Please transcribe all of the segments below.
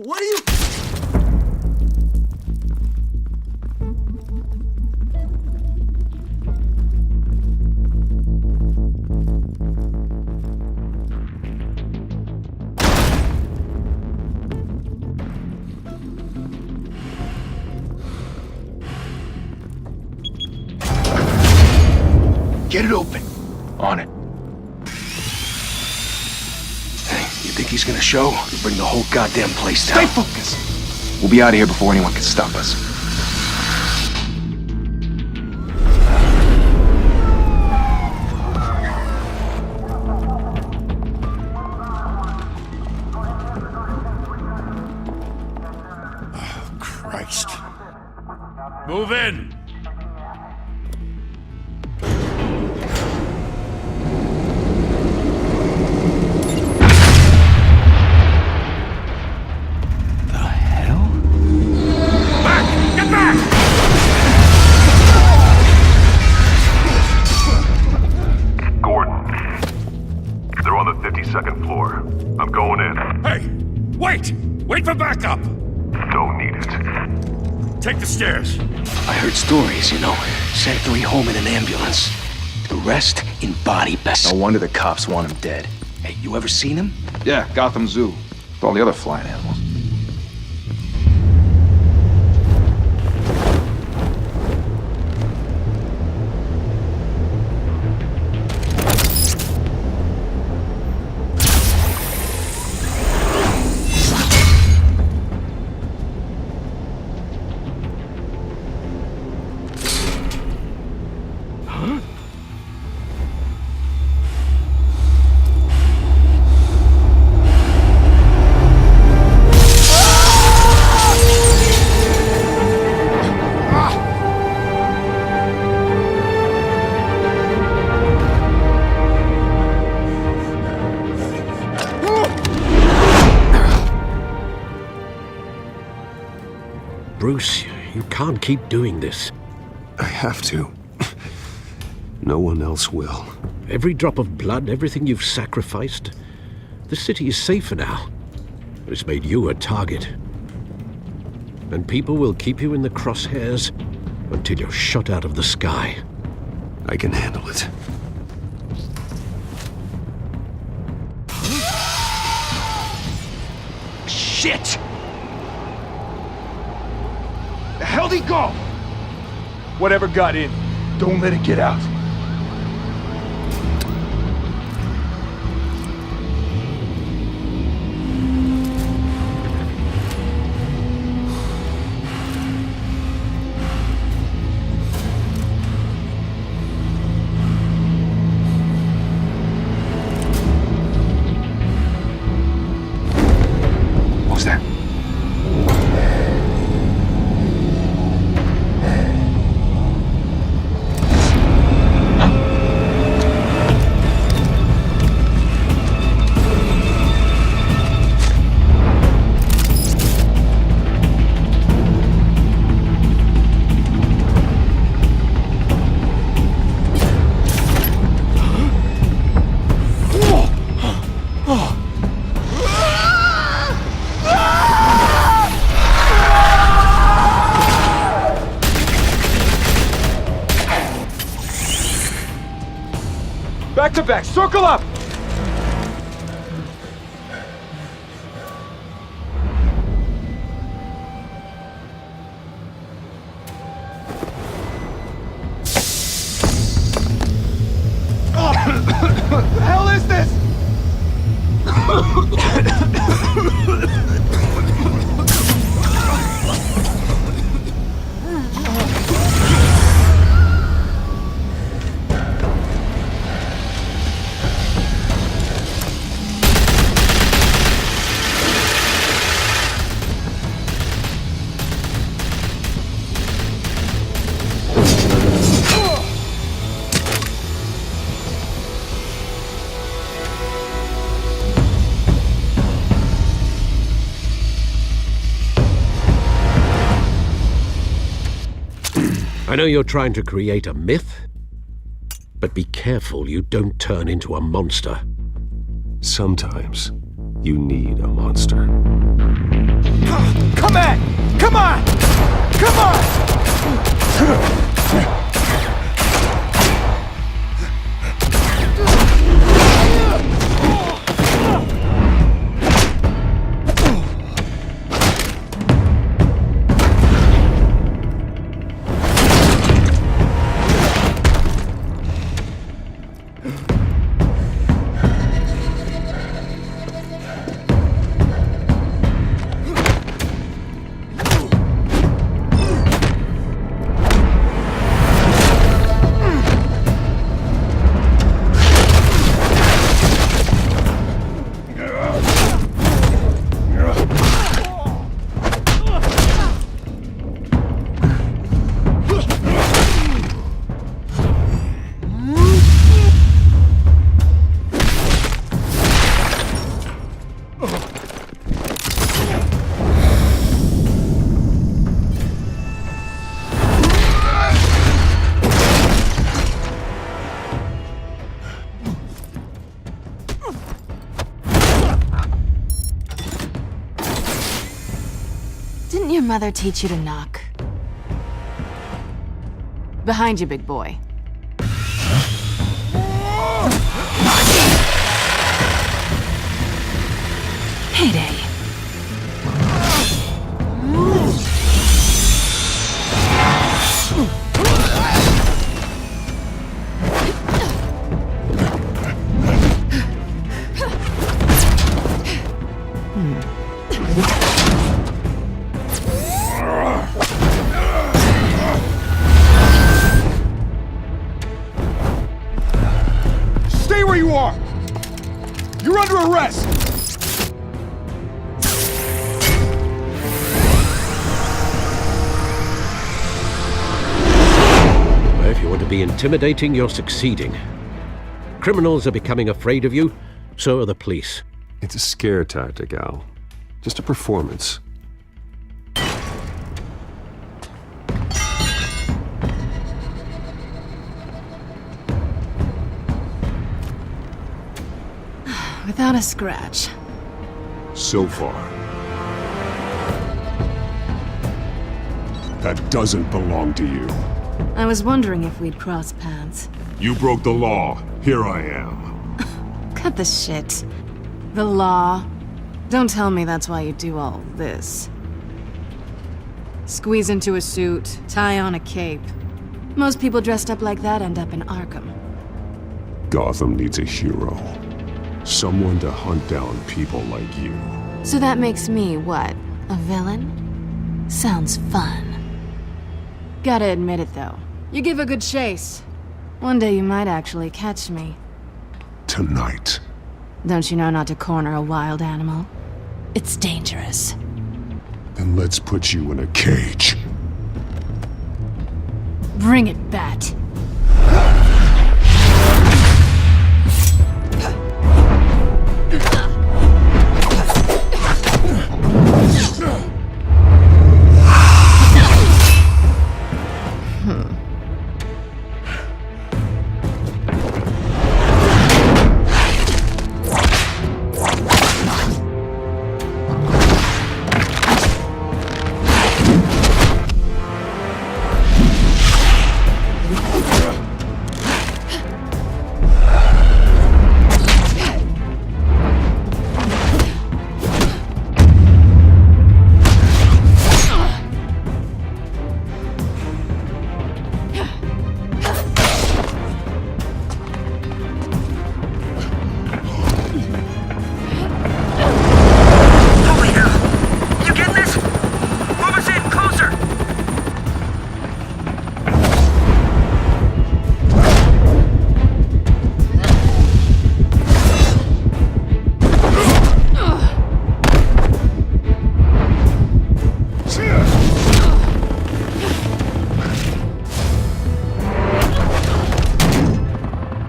What are you... Get it open. On it. Hey, you think he's gonna show? He'll bring the whole goddamn place down. Stay focused! We'll be out of here before anyone can stop us. Oh, Christ. Move in! Second floor. I'm going in. Hey! Wait! Wait for backup! Don't need it. Take the stairs. I heard stories, you know. Sent 3 home in an ambulance. The rest in body bags. No wonder the cops want him dead. Hey, you ever seen him? Yeah, Gotham Zoo. With all the other flying animals. Bruce, you can't keep doing this. I have to. No one else will. Every drop of blood, everything you've sacrificed. The city is safer now. It's made you a target. And people will keep you in the crosshairs until you're shot out of the sky. I can handle it. Shit! The hell'd he go? Whatever got in, don't let it get out. What was that? Back to back, circle up! What the hell is this? I know you're trying to create a myth, but be careful you don't turn into a monster. Sometimes you need a monster. Come on! Come on! Come on! Didn't your mother teach you to knock? Behind you, big boy. Payday. Stay where you are! You're under arrest! If you want to be intimidating, you're succeeding. Criminals are becoming afraid of you, so are the police. It's a scare tactic, Al. Just a performance. Without a scratch. So far. That doesn't belong to you. I was wondering if we'd cross paths. You broke the law. Here I am. Cut the shit. The law. Don't tell me that's why you do all this. Squeeze into a suit, tie on a cape. Most people dressed up like that end up in Arkham. Gotham needs a hero. Someone to hunt down people like you. So that makes me, what, a villain? Sounds fun. Gotta admit it, though. You give a good chase. One day you might actually catch me. Tonight. Don't you know not to corner a wild animal? It's dangerous. Then let's put you in a cage. Bring it, Bat.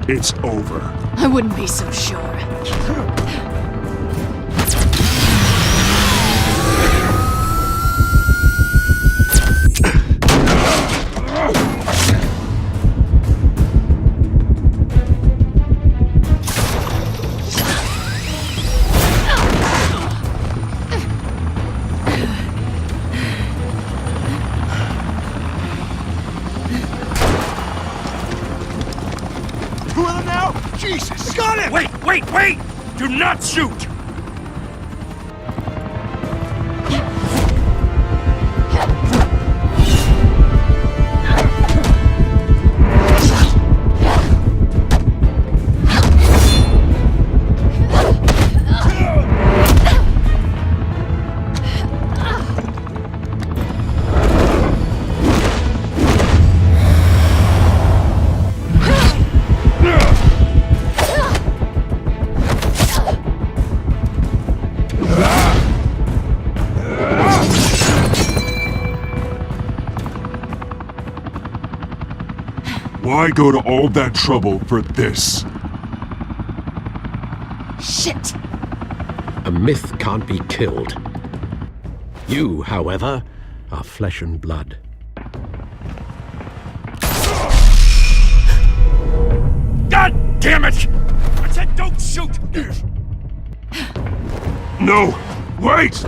It's over. I wouldn't be so sure. Jesus! Got him! Wait! Do not shoot! Why go to all that trouble for this? Shit! A myth can't be killed. You, however, are flesh and blood. God damn it! I said don't shoot! No! Wait!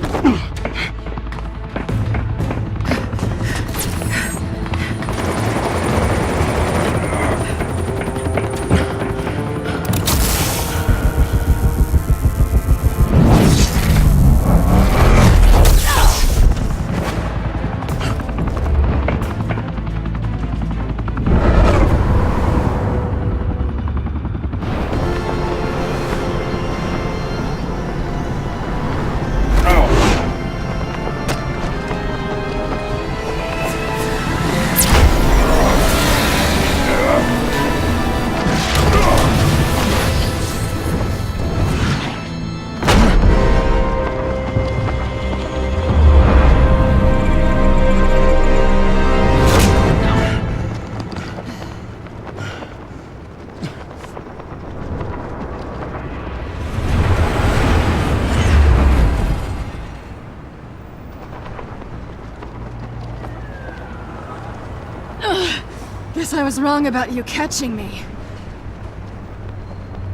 Guess I was wrong about you catching me.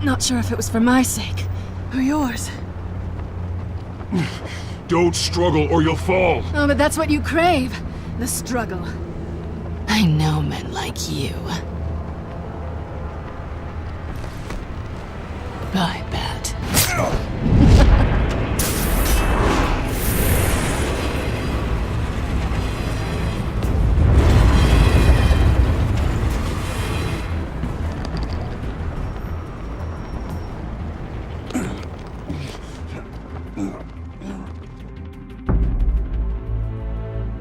Not sure if it was for my sake, or yours. Don't struggle or you'll fall. Oh, but that's what you crave. The struggle. I know men like you. I bet.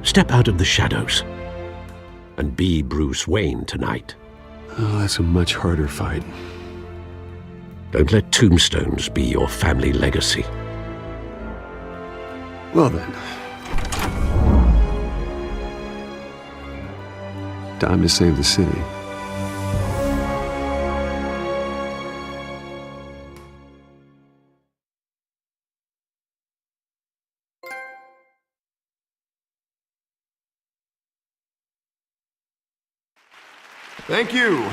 Step out of the shadows and be Bruce Wayne tonight. Oh, that's a much harder fight. Don't let tombstones be your family legacy. Well then. Time to save the city. Thank you.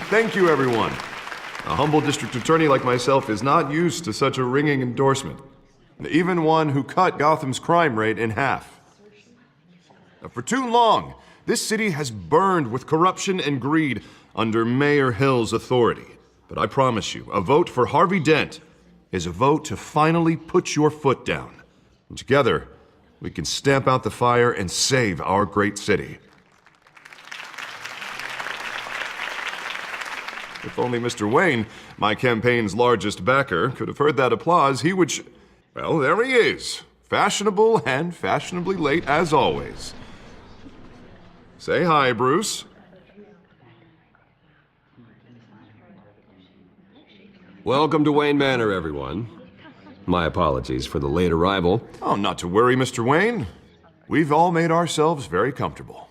Thank you, everyone. A humble district attorney like myself is not used to such a ringing endorsement. Even one who cut Gotham's crime rate in half. For too long, this city has burned with corruption and greed under Mayor Hill's authority. But I promise you, a vote for Harvey Dent is a vote to finally put your foot down. And together, we can stamp out the fire and save our great city. If only Mr. Wayne, my campaign's largest backer, could have heard that applause, he would well, there he is. Fashionable and fashionably late as always. Say hi, Bruce. Welcome to Wayne Manor, everyone. My apologies for the late arrival. Oh, not to worry, Mr. Wayne. We've all made ourselves very comfortable.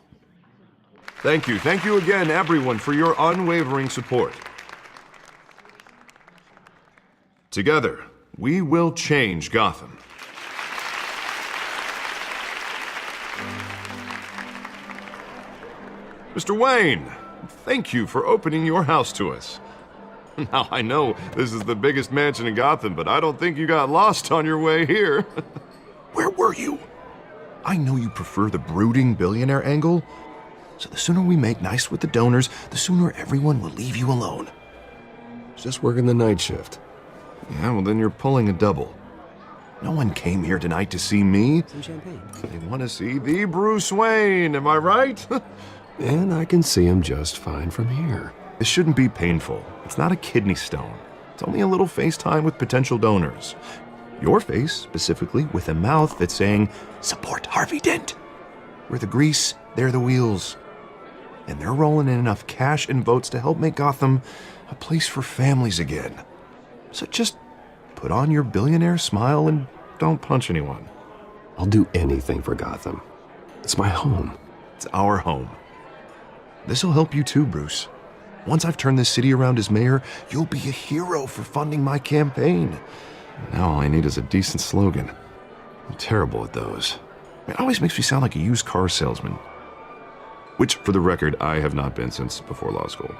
Thank you again, everyone, for your unwavering support. Together, we will change Gotham. Mr. Wayne, thank you for opening your house to us. Now, I know this is the biggest mansion in Gotham, but I don't think you got lost on your way here. Where were you? I know you prefer the brooding billionaire angle, so the sooner we make nice with the donors, the sooner everyone will leave you alone. Just working the night shift. Yeah, well, then you're pulling a double. No one came here tonight to see me. Some champagne. They want to see the Bruce Wayne, am I right? And I can see him just fine from here. This shouldn't be painful. It's not a kidney stone. It's only a little FaceTime with potential donors. Your face, specifically, with a mouth that's saying, support Harvey Dent. We're the grease, they're the wheels. And they're rolling in enough cash and votes to help make Gotham a place for families again. So just put on your billionaire smile and don't punch anyone. I'll do anything for Gotham. It's my home. It's our home. This'll help you too, Bruce. Once I've turned this city around as mayor, you'll be a hero for funding my campaign. Now all I need is a decent slogan. I'm terrible at those. It always makes me sound like a used car salesman. Which, for the record, I have not been since before law school.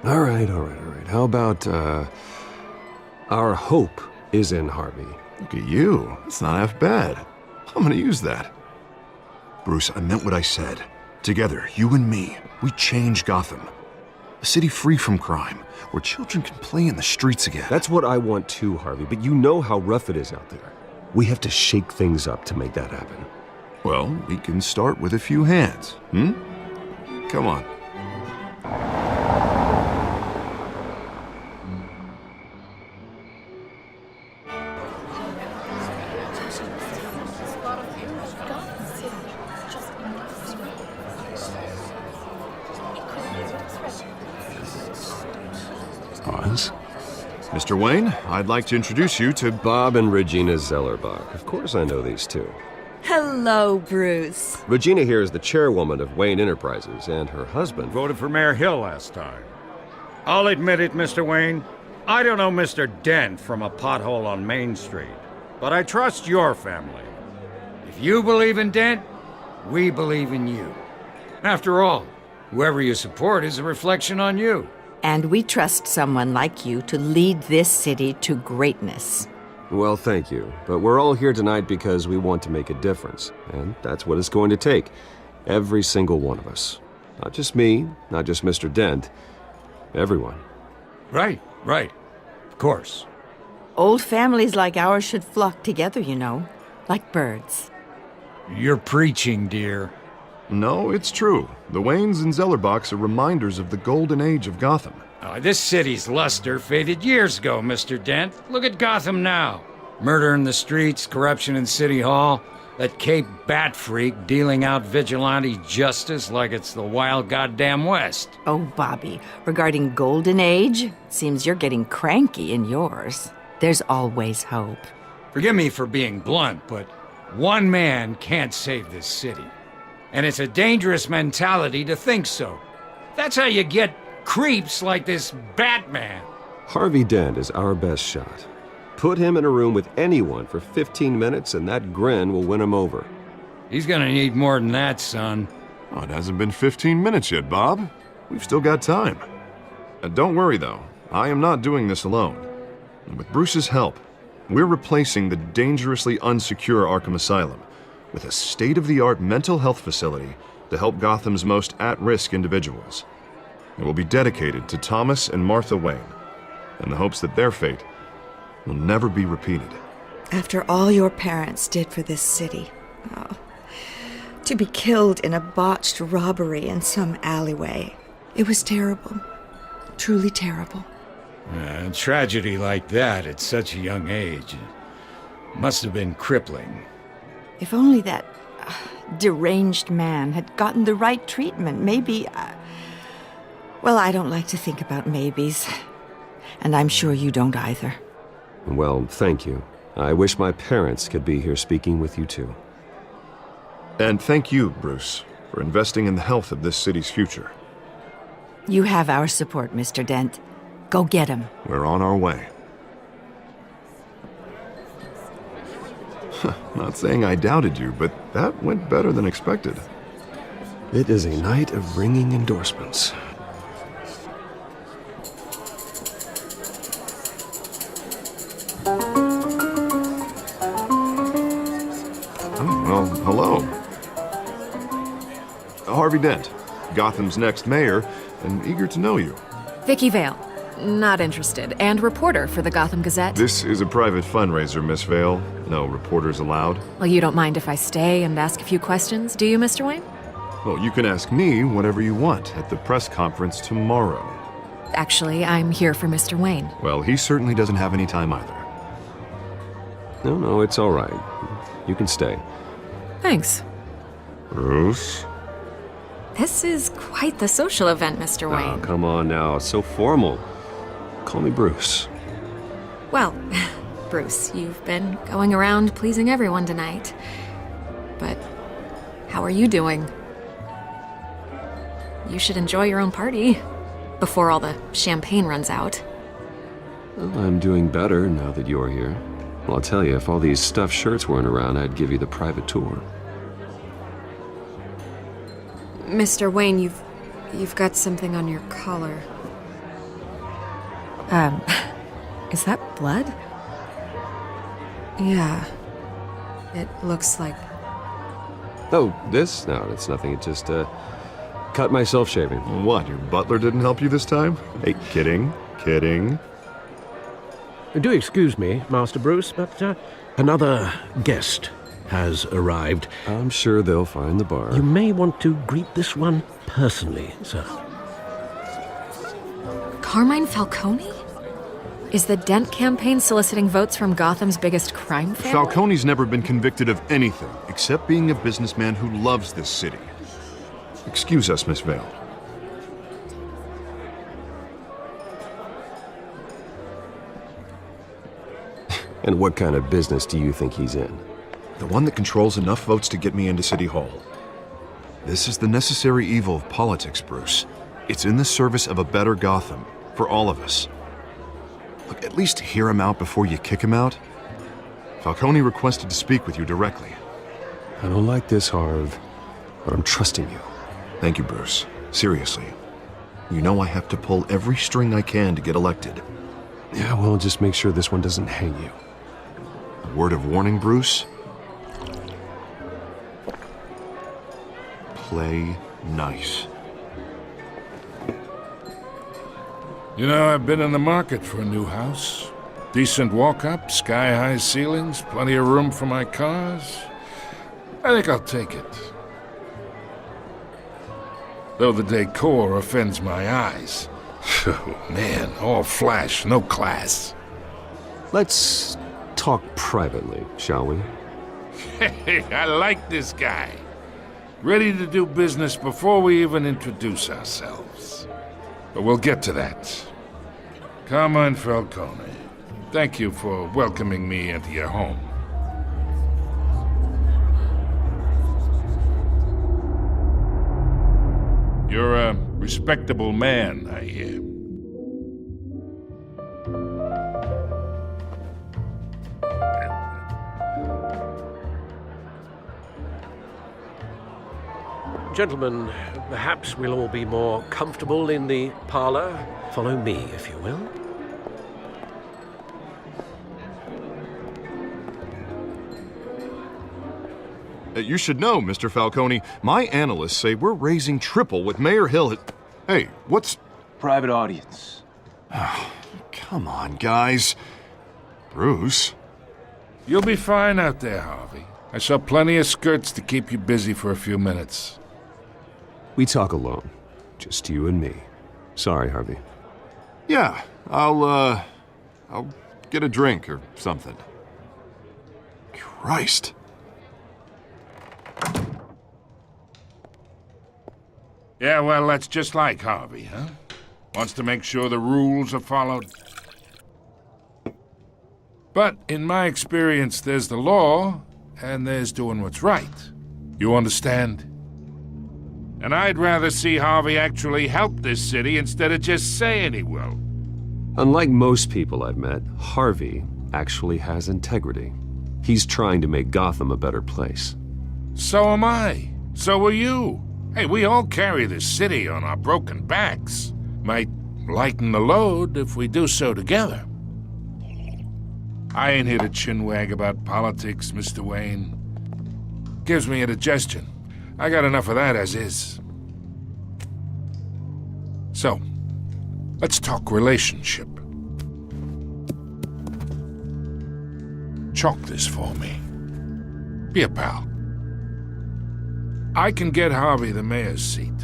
All right. How about, our hope is in Harvey? Look at you. It's not half bad. I'm gonna use that. Bruce, I meant what I said. Together, you and me, we change Gotham. A city free from crime, where children can play in the streets again. That's what I want too, Harvey, but you know how rough it is out there. We have to shake things up to make that happen. Well, we can start with a few hands, Come on. Oz? Mr. Wayne, I'd like to introduce you to Bob and Regina Zellerbach. Of course I know these two. Hello, Bruce. Regina here is the chairwoman of Wayne Enterprises, and her husband... Voted for Mayor Hill last time. I'll admit it, Mr. Wayne. I don't know Mr. Dent from a pothole on Main Street, but I trust your family. If you believe in Dent, we believe in you. After all, whoever you support is a reflection on you. And we trust someone like you to lead this city to greatness. Well, thank you. But we're all here tonight because we want to make a difference. And that's what it's going to take. Every single one of us. Not just me, not just Mr. Dent. Everyone. Right. Of course. Old families like ours should flock together, you know, like birds. You're preaching, dear. No, it's true. The Waynes and Zellerbachs are reminders of the golden age of Gotham. This city's luster faded years ago, Mr. Dent. Look at Gotham now. Murder in the streets, corruption in City Hall, that Cape Bat freak dealing out vigilante justice like it's the wild goddamn West. Oh, Bobby, regarding Golden Age, seems you're getting cranky in yours. There's always hope. Forgive me for being blunt, but one man can't save this city. And it's a dangerous mentality to think so. That's how you get creeps like this Batman. Harvey Dent is our best shot. Put him in a room with anyone for 15 minutes and that grin will win him over. He's gonna need more than that, son. Oh, it hasn't been 15 minutes yet, Bob. We've still got time. Don't worry, though. I am not doing this alone. And with Bruce's help, we're replacing the dangerously unsecure Arkham Asylum with a state-of-the-art mental health facility to help Gotham's most at-risk individuals. It will be dedicated to Thomas and Martha Wayne, in the hopes that their fate will never be repeated. After all your parents did for this city, to be killed in a botched robbery in some alleyway, it was terrible. Truly terrible. A tragedy like that at such a young age must have been crippling. If only that deranged man had gotten the right treatment, maybe... Well, I don't like to think about maybes. And I'm sure you don't either. Well, thank you. I wish my parents could be here speaking with you too. And thank you, Bruce, for investing in the health of this city's future. You have our support, Mr. Dent. Go get him. We're on our way. Not saying I doubted you, but that went better than expected. It is a night of ringing endorsements. Well, hello. Harvey Dent, Gotham's next mayor, and eager to know you. Vicky Vale. Not interested. And reporter for the Gotham Gazette. This is a private fundraiser, Miss Vale. No reporters allowed. Well, you don't mind if I stay and ask a few questions, do you, Mr. Wayne? Well, you can ask me whatever you want at the press conference tomorrow. Actually, I'm here for Mr. Wayne. Well, he certainly doesn't have any time either. No, it's all right. You can stay. Thanks. Bruce? This is quite the social event, Mr. Wayne. Oh, come on now. So formal. Call me Bruce. Well, Bruce, you've been going around pleasing everyone tonight. But how are you doing? You should enjoy your own party before all the champagne runs out. Well, I'm doing better now that you're here. Well, I'll tell you, if all these stuffed shirts weren't around, I'd give you the private tour. Mr. Wayne, you've got something on your collar. Is that blood? Yeah. It looks like... Oh, this? No, it's nothing. It just, cut myself shaving. What, your butler didn't help you this time? Hey, kidding. Do excuse me, Master Bruce, but another guest has arrived. I'm sure they'll find the bar. You may want to greet this one personally, sir. Carmine Falcone? Is the Dent campaign soliciting votes from Gotham's biggest crime family? Falcone's never been convicted of anything except being a businessman who loves this city. Excuse us, Miss Vale. And what kind of business do you think he's in? The one that controls enough votes to get me into City Hall. This is the necessary evil of politics, Bruce. It's in the service of a better Gotham, for all of us. Look, at least hear him out before you kick him out. Falcone requested to speak with you directly. I don't like this, Harv, but I'm trusting you. Thank you, Bruce. Seriously. You know I have to pull every string I can to get elected. Yeah, well, just make sure this one doesn't hang you. A word of warning, Bruce? Play nice. You know, I've been in the market for a new house. Decent walk-up, sky-high ceilings, plenty of room for my cars. I think I'll take it. Though the decor offends my eyes. Oh, man, all flash, no class. Let's talk privately, shall we? Hey, I like this guy. Ready to do business before we even introduce ourselves. But we'll get to that. Carmine Falcone, thank you for welcoming me into your home. You're a respectable man, I hear. Gentlemen, perhaps we'll all be more comfortable in the parlor. Follow me, if you will. You should know, Mr. Falcone, my analysts say we're raising triple with Mayor Hill. Hey, what's... Private audience. Oh, come on, guys. Bruce? You'll be fine out there, Harvey. I saw plenty of skirts to keep you busy for a few minutes. We talk alone. Just you and me. Sorry, Harvey. Yeah, I'll get a drink or something. Christ. Yeah, well, that's just like Harvey, huh? Wants to make sure the rules are followed. But in my experience, there's the law, and there's doing what's right. You understand? And I'd rather see Harvey actually help this city instead of just saying he will. Unlike most people I've met, Harvey actually has integrity. He's trying to make Gotham a better place. So am I. So are you. Hey, we all carry this city on our broken backs. Might lighten the load if we do so together. I ain't here to chinwag about politics, Mr. Wayne. Gives me indigestion. I got enough of that as is. So, Let's talk relationship. Chalk this for me. Be a pal. I can get Harvey the mayor's seat,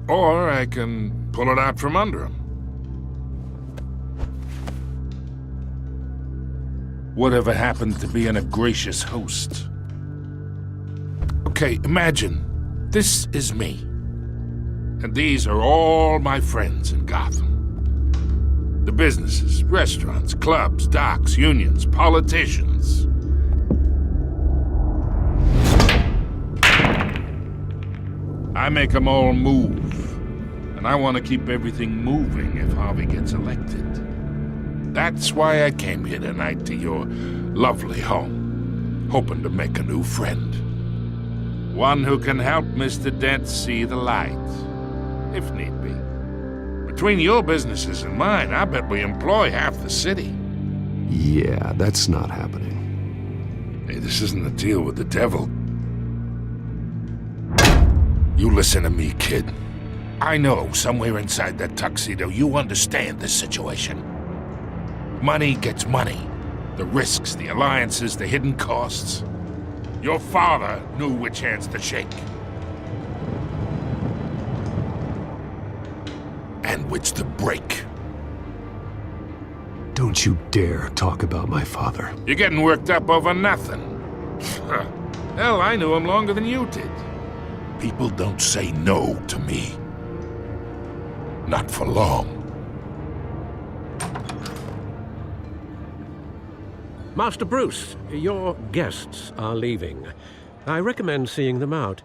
or I can pull it out from under him. Whatever happened to being a gracious host? Okay, imagine this is me, and these are all my friends in Gotham. The businesses, restaurants, clubs, docks, unions, politicians. I make them all move, and I want to keep everything moving if Harvey gets elected. That's why I came here tonight to your lovely home, hoping to make a new friend. One who can help Mr. Dent see the light, if need be. Between your businesses and mine, I bet we employ half the city. Yeah, that's not happening. Hey, this isn't a deal with the devil. You listen to me, kid. I know somewhere inside that tuxedo you understand this situation. Money gets money. The risks, the alliances, the hidden costs. Your father knew which hands to shake. And which to break. Don't you dare talk about my father. You're getting worked up over nothing. Hell, I knew him longer than you did. People don't say no to me. Not for long. Master Bruce, your guests are leaving. I recommend seeing them out.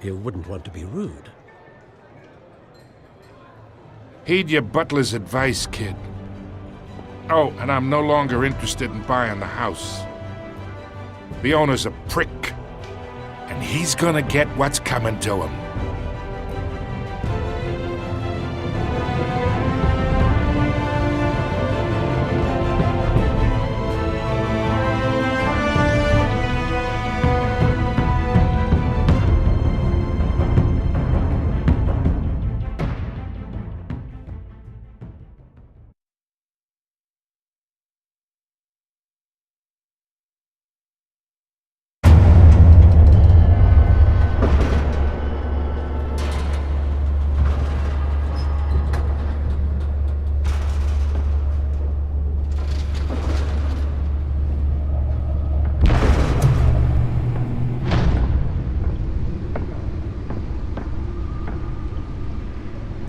You wouldn't want to be rude. Heed your butler's advice, kid. Oh, and I'm no longer interested in buying the house. The owner's a prick, and he's gonna get what's coming to him.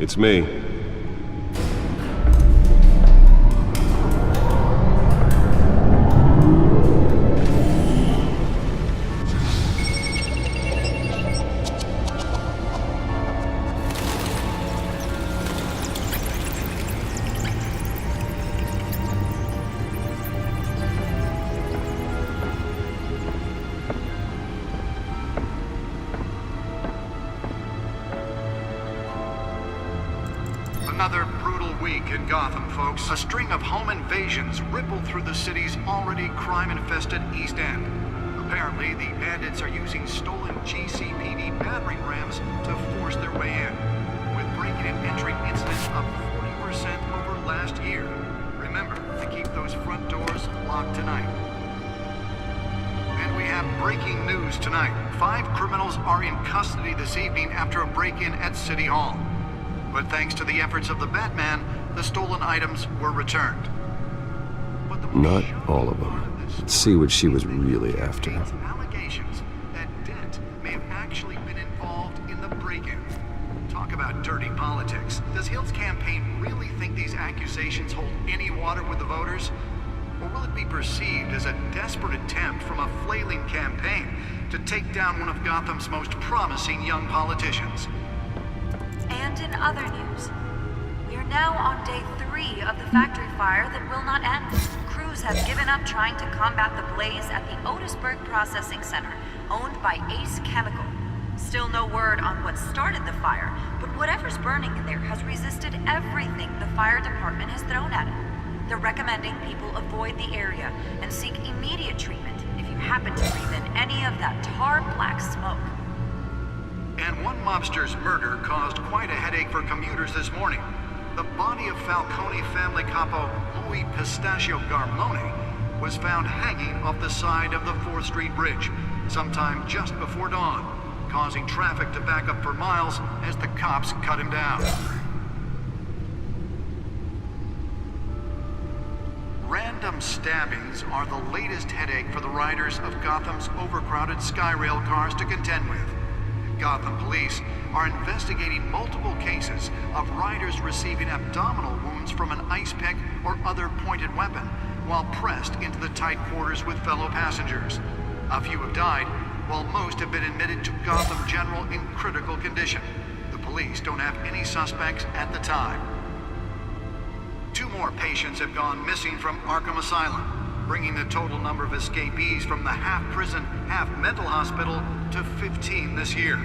It's me. Another brutal week in Gotham, folks. A string of home invasions rippled through the city's already crime-infested East End. Apparently, the bandits are using stolen GCPD battering rams to force their way in, with breaking and entering incidents up 40% over last year. Remember to keep those front doors locked tonight. And we have breaking news tonight. 5 criminals are in custody this evening after a break-in at City Hall. But thanks to the efforts of the Batman, the stolen items were returned. Not all of them. Let's see what she was really after. Allegations that Dent may have actually been involved in the break-in. Talk about dirty politics. Does Hill's campaign really think these accusations hold any water with the voters? Or will it be perceived as a desperate attempt from a flailing campaign to take down one of Gotham's most promising young politicians? And in other news, we are now on day 3 of the factory fire that will not end. Crews have given up trying to combat the blaze at the Otisburg Processing Center, owned by Ace Chemical. Still no word on what started the fire, but whatever's burning in there has resisted everything the fire department has thrown at it. They're recommending people avoid the area and seek immediate treatment if you happen to breathe in any of that tar black smoke. And one mobster's murder caused quite a headache for commuters this morning. The body of Falcone family capo Louis Pistachio Garmone was found hanging off the side of the 4th Street Bridge sometime just before dawn, causing traffic to back up for miles as the cops cut him down. Random stabbings are the latest headache for the riders of Gotham's overcrowded Skyrail cars to contend with. Gotham police are investigating multiple cases of riders receiving abdominal wounds from an ice pick or other pointed weapon while pressed into the tight quarters with fellow passengers. A few have died, while most have been admitted to Gotham General in critical condition. The police don't have any suspects at the time. 2 more patients have gone missing from Arkham Asylum, bringing the total number of escapees from the half-prison, half-mental hospital to 15 this year.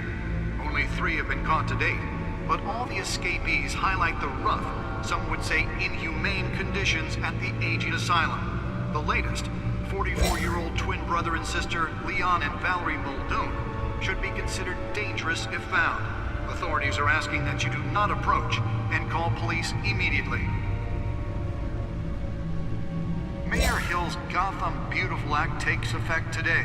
Only 3 have been caught to date, but all the escapees highlight the rough, some would say inhumane conditions at the aging asylum. The latest, 44-year-old twin brother and sister Leon and Valerie Muldoon, should be considered dangerous if found. Authorities are asking that you do not approach and call police immediately. Mayor Hill's Gotham Beautiful Act takes effect today,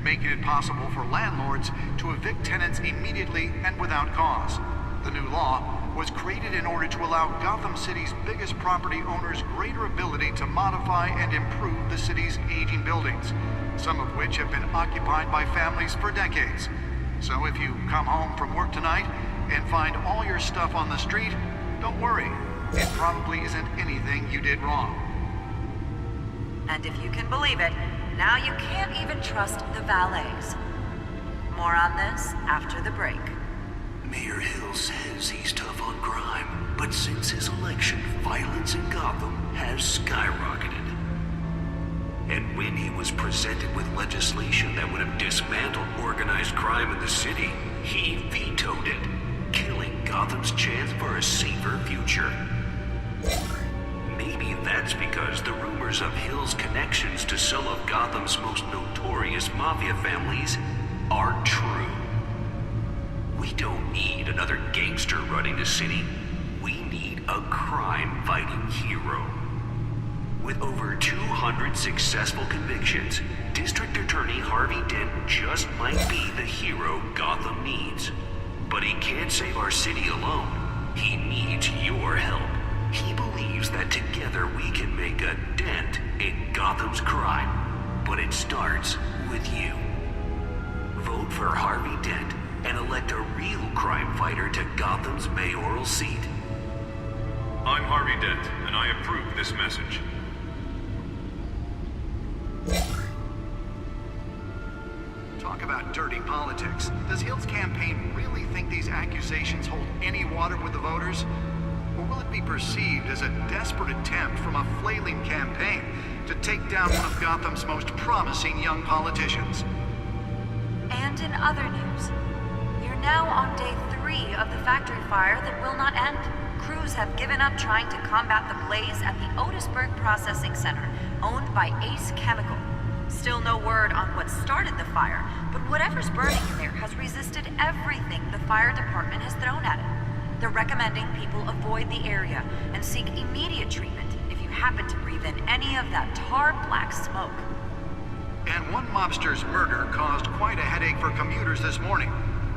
making it possible for landlords to evict tenants immediately and without cause. The new law was created in order to allow Gotham City's biggest property owners greater ability to modify and improve the city's aging buildings, some of which have been occupied by families for decades. So if you come home from work tonight and find all your stuff on the street, don't worry. It probably isn't anything you did wrong. And if you can believe it, now you can't even trust the valets. More on this after the break. Mayor Hill says he's tough on crime, but since his election, violence in Gotham has skyrocketed. And when he was presented with legislation that would have dismantled organized crime in the city, he vetoed it, killing Gotham's chance for a safer future. Maybe that's because the rumors of Hill's connections to some of Gotham's most notorious mafia families are true. We don't need another gangster running the city. We need a crime-fighting hero. With over 200 successful convictions, District Attorney Harvey Dent just might be the hero Gotham needs. But he can't save our city alone. He needs your help. He believes that together we can make a dent in Gotham's crime. But it starts with you. Vote for Harvey Dent and elect a real crime fighter to Gotham's mayoral seat. I'm Harvey Dent, and I approve this message. Talk about dirty politics. Does Hill's campaign really think these accusations hold any water with the voters? Or will it be perceived as a desperate attempt from a flailing campaign to take down one of Gotham's most promising young politicians? And in other news, you're now on day 3 of the factory fire that will not end. Crews have given up trying to combat the blaze at the Otisburg Processing Center, owned by Ace Chemical. Still no word on what started the fire, but whatever's burning in there has resisted everything the fire department has thrown at it. They're recommending people avoid the area and seek immediate treatment if you happen to breathe in any of that tar black smoke. And one mobster's murder caused quite a headache for commuters this morning.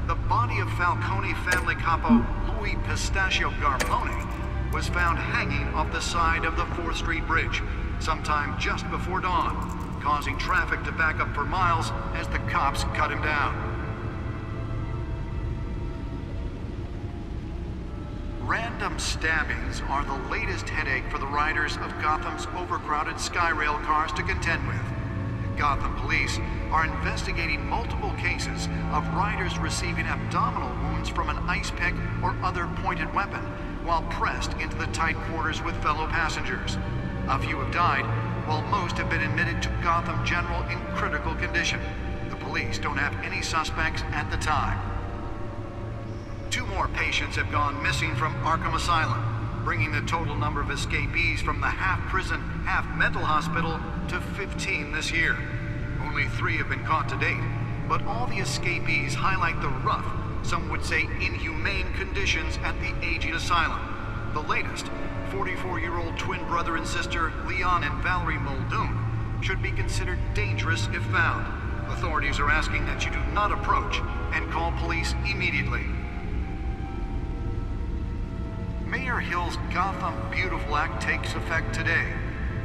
The body of Falcone family capo Louis Pistachio Garmone was found hanging off the side of the 4th Street Bridge sometime just before dawn, causing traffic to back up for miles as the cops cut him down. Random stabbings are the latest headache for the riders of Gotham's overcrowded Skyrail cars to contend with. Gotham police are investigating multiple cases of riders receiving abdominal wounds from an ice pick or other pointed weapon while pressed into the tight quarters with fellow passengers. A few have died, while most have been admitted to Gotham General in critical condition. The police don't have any suspects at the time. 2 more patients have gone missing from Arkham Asylum, bringing the total number of escapees from the half-prison, half-mental hospital to 15 this year. Only 3 have been caught to date, but all the escapees highlight the rough, some would say inhumane conditions at the aging asylum. The latest, 44-year-old twin brother and sister Leon and Valerie Muldoon should be considered dangerous if found. Authorities are asking that you do not approach and call police immediately. Mayor Hill's Gotham Beautiful Act takes effect today,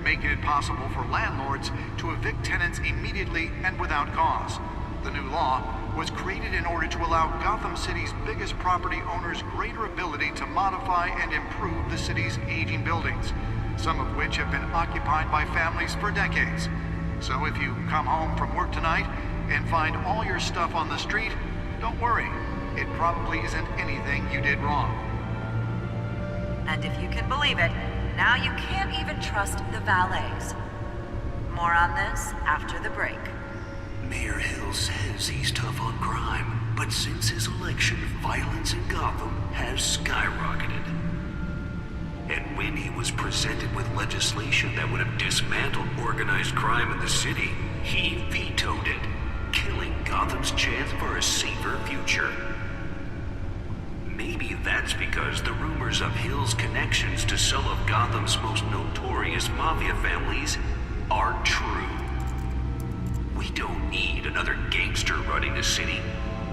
making it possible for landlords to evict tenants immediately and without cause. The new law was created in order to allow Gotham City's biggest property owners greater ability to modify and improve the city's aging buildings, some of which have been occupied by families for decades. So if you come home from work tonight and find all your stuff on the street, don't worry. It probably isn't anything you did wrong. And if you can believe it, now you can't even trust the valets. More on this after the break. Mayor Hill says he's tough on crime, but since his election, violence in Gotham has skyrocketed. And when he was presented with legislation that would have dismantled organized crime in the city, he vetoed it, killing Gotham's chance for a safer future. Maybe that's because the rumors of Hill's connections to some of Gotham's most notorious mafia families are true. We don't need another gangster running the city.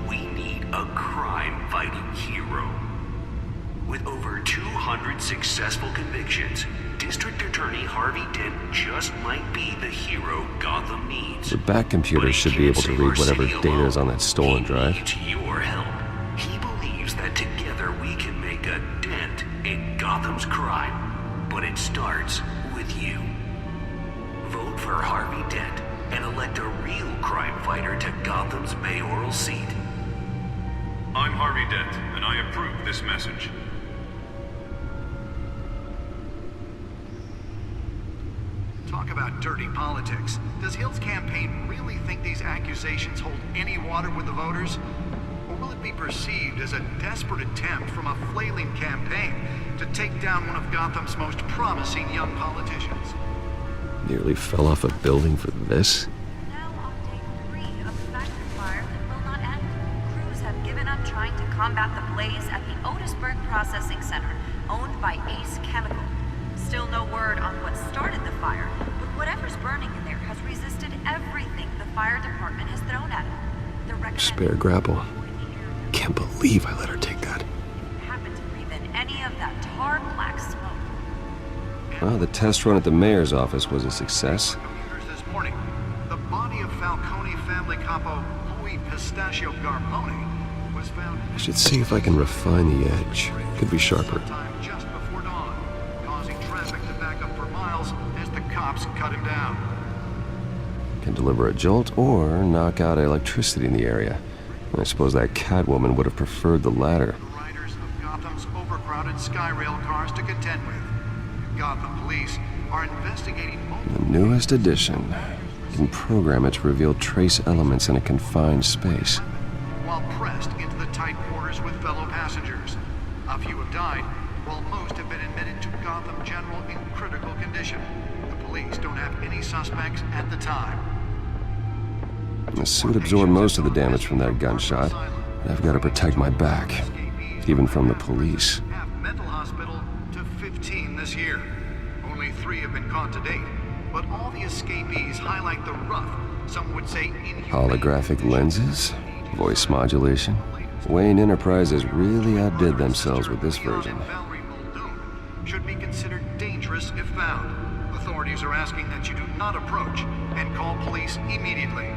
We need a crime-fighting hero. With over 200 successful convictions, District Attorney Harvey Dent just might be the hero Gotham needs. The back computer should be able to read whatever data is on that stolen drive. He needs your help. He believes that together we can make a dent in Gotham's crime. But it starts with you. Vote for Harvey Dent and elect a real crime fighter to Gotham's mayoral seat. I'm Harvey Dent, and I approve this message. Talk about dirty politics. Does Hill's campaign really think these accusations hold any water with the voters? Or will it be perceived as a desperate attempt from a flailing campaign to take down one of Gotham's most promising young politicians? Nearly fell off a building for this? Now on day 3 of the factory fire that will not end. Crews have given up trying to combat the blaze at the Otisburg Processing Center, owned by Ace Chemical. Still no word on what started the fire, but whatever's burning in there has resisted everything the fire department has thrown at it. The Spare grapple. Can't believe I let her take that. happened to breathe in any of that tar black smoke. Well, the test run at the mayor's office was a success. This morning, the body of Falcone family capo Louis Pistachio Garpone was found I should see if I can refine the edge. Could be sharper. just before dawn, causing traffic to back up for miles as the cops cut him down. Can deliver a jolt or knock out electricity in the area. I suppose that Catwoman would have preferred the latter. Riders of Gotham's overcrowded Skyrail cars to contend with. Gotham police are investigating The newest edition. You can program it to reveal trace elements in a confined space. while pressed into the tight quarters with fellow passengers. A few have died, while most have been admitted to Gotham General in critical condition. The police don't have any suspects at the time. The suit absorbed most of the damage from that gunshot. I've got to protect my back, even from the police. Mental hospital to 15 this year. Only 3 have been caught to date, but all the escapees highlight the rough, some would say inhumane. Holographic lenses, voice modulation. Wayne Enterprises really outdid themselves with this version. Should be considered dangerous if found. Authorities are asking that you do not approach and call police immediately.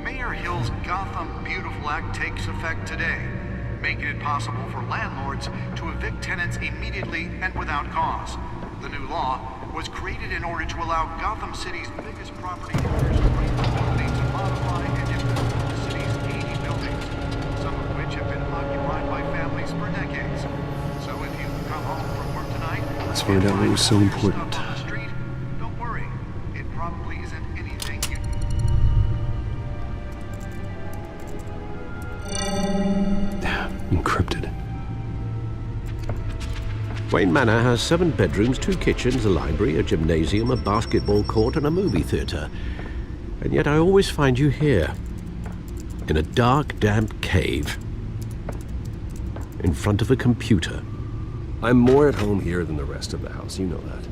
Mayor Hill's Gotham Beautiful Act takes effect today, making it possible for landlords to evict tenants immediately and without cause. The new law was created in order to allow Gotham City's biggest property owners the ability to modify and improve the city's aging buildings, some of which have been occupied by families for decades. So if you come home from work tonight, Let's find out what was so important. on the street, don't worry. It probably isn't anything you... Encrypted. Wayne Manor has 7 bedrooms, 2 kitchens, a library, a gymnasium, a basketball court, and a movie theater. And yet I always find you here, in a dark, damp cave. in front of a computer. I'm more at home here than the rest of the house, you know that.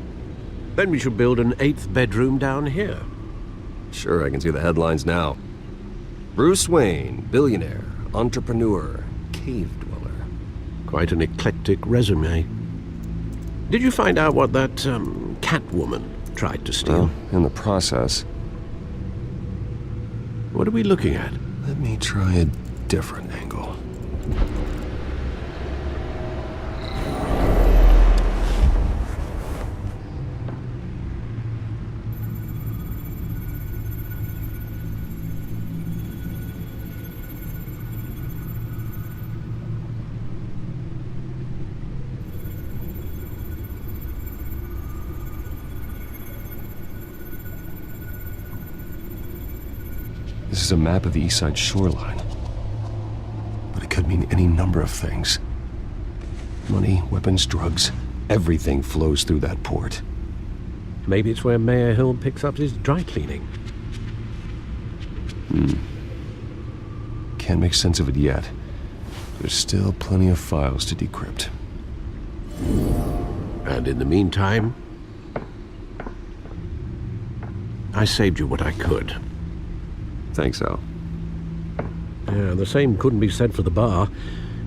Then we should build an 8th bedroom down here. Sure, I can see the headlines now. Bruce Wayne, billionaire, entrepreneur, cave dweller. Quite an eclectic resume. Did you find out what that, Catwoman tried to steal? Well, in the process. What are we looking at? Let me try a different angle. This is a map of the East Side shoreline. But it could mean any number of things. Money, weapons, drugs, everything flows through that port. Maybe it's where Mayor Hill picks up his dry cleaning. Can't make sense of it yet. There's still plenty of files to decrypt. And in the meantime, I saved you what I could. Thanks, Al. Yeah, the same couldn't be said for the bar.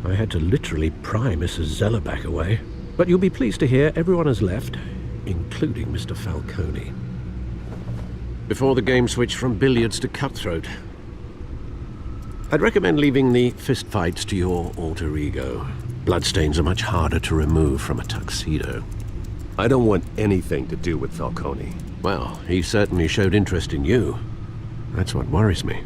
I had to literally pry Mrs. Zeller back away. But you'll be pleased to hear everyone has left, including Mr. Falcone. Before the game switched from billiards to cutthroat. I'd recommend leaving the fistfights to your alter ego. Bloodstains are much harder to remove from a tuxedo. I don't want anything to do with Falcone. Well, he certainly showed interest in you. That's what worries me.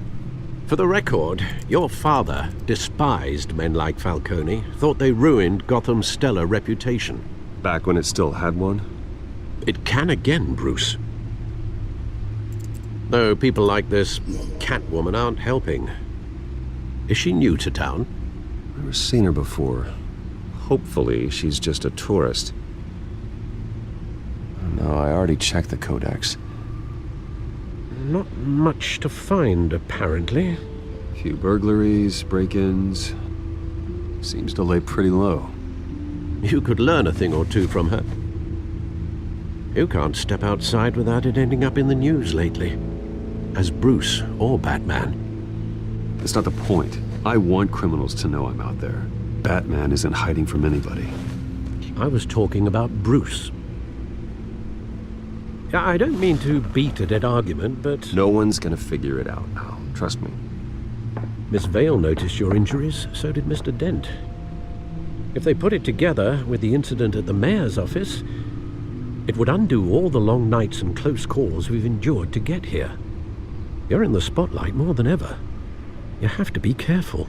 For the record, your father despised men like Falcone, thought they ruined Gotham's stellar reputation. Back when it still had one? It can again, Bruce. Though people like this Catwoman aren't helping. Is she new to town? I've never seen her before. Hopefully, she's just a tourist. No, I already checked the codex. Not much to find, apparently. A few burglaries, break-ins. Seems to lay pretty low. You could learn a thing or two from her. You can't step outside without it ending up in the news lately. As Bruce or Batman. That's not the point. I want criminals to know I'm out there. Batman isn't hiding from anybody. I was talking about Bruce. I don't mean to beat a dead argument, but... No one's gonna figure it out, Al. Trust me. Miss Vale noticed your injuries, so did Mr. Dent. If they put it together with the incident at the mayor's office, it would undo all the long nights and close calls we've endured to get here. You're in the spotlight more than ever. You have to be careful.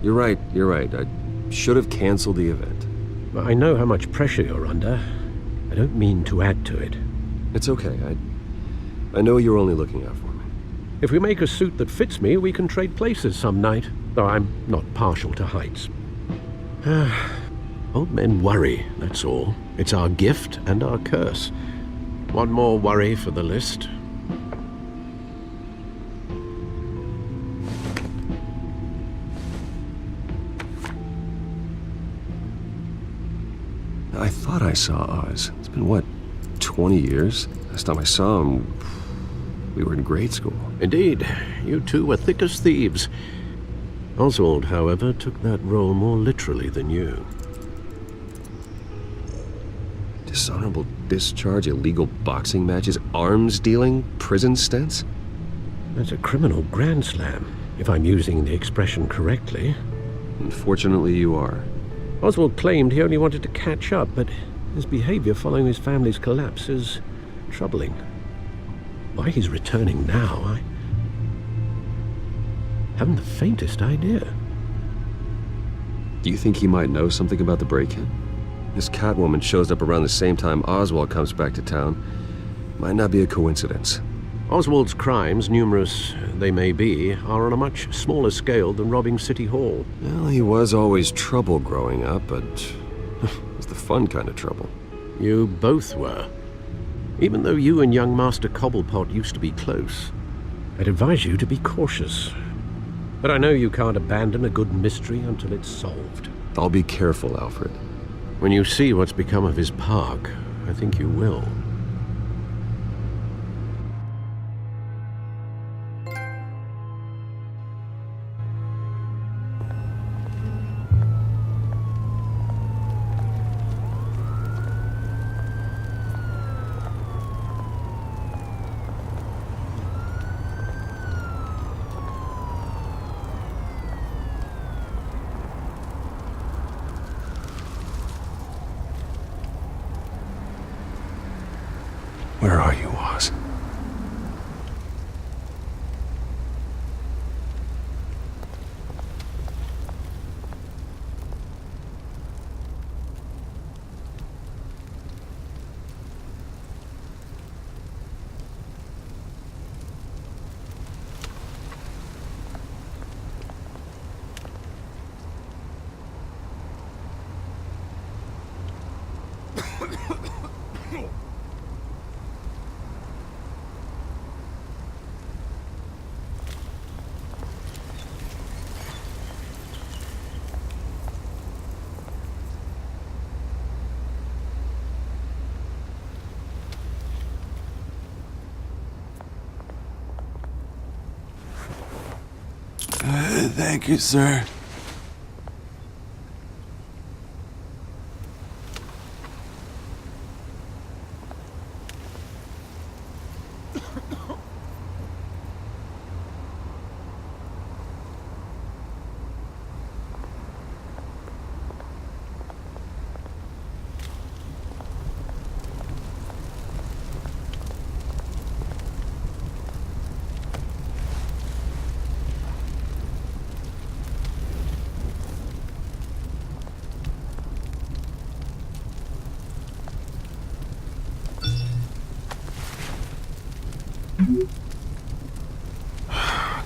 You're right. I should have canceled the event. I know how much pressure you're under. I don't mean to add to it. It's okay. I know you're only looking out for me. If we make a suit that fits me, we can trade places some night. Though I'm not partial to heights. Old men worry, that's all. It's our gift and our curse. One more worry for the list. I thought I saw Oz. It's been, what, 20 years? Last time I saw him, we were in grade school. Indeed. You two were thick as thieves. Oswald, however, took that role more literally than you. Dishonorable discharge, illegal boxing matches, arms dealing, prison stints? That's a criminal grand slam, if I'm using the expression correctly. Unfortunately, you are. Oswald claimed he only wanted to catch up, but his behavior following his family's collapse is troubling. Why he's returning now, I haven't the faintest idea. Do you think he might know something about the break-in? This Catwoman shows up around the same time Oswald comes back to town. Might not be a coincidence. Oswald's crimes, numerous they may be, are on a much smaller scale than robbing City Hall. Well, he was always trouble growing up, but it was the fun kind of trouble. You both were. Even though you and young Master Cobblepot used to be close, I'd advise you to be cautious. But I know you can't abandon a good mystery until it's solved. I'll be careful, Alfred. When you see what's become of his park, I think you will. Where are you, Oz? Thank you, sir.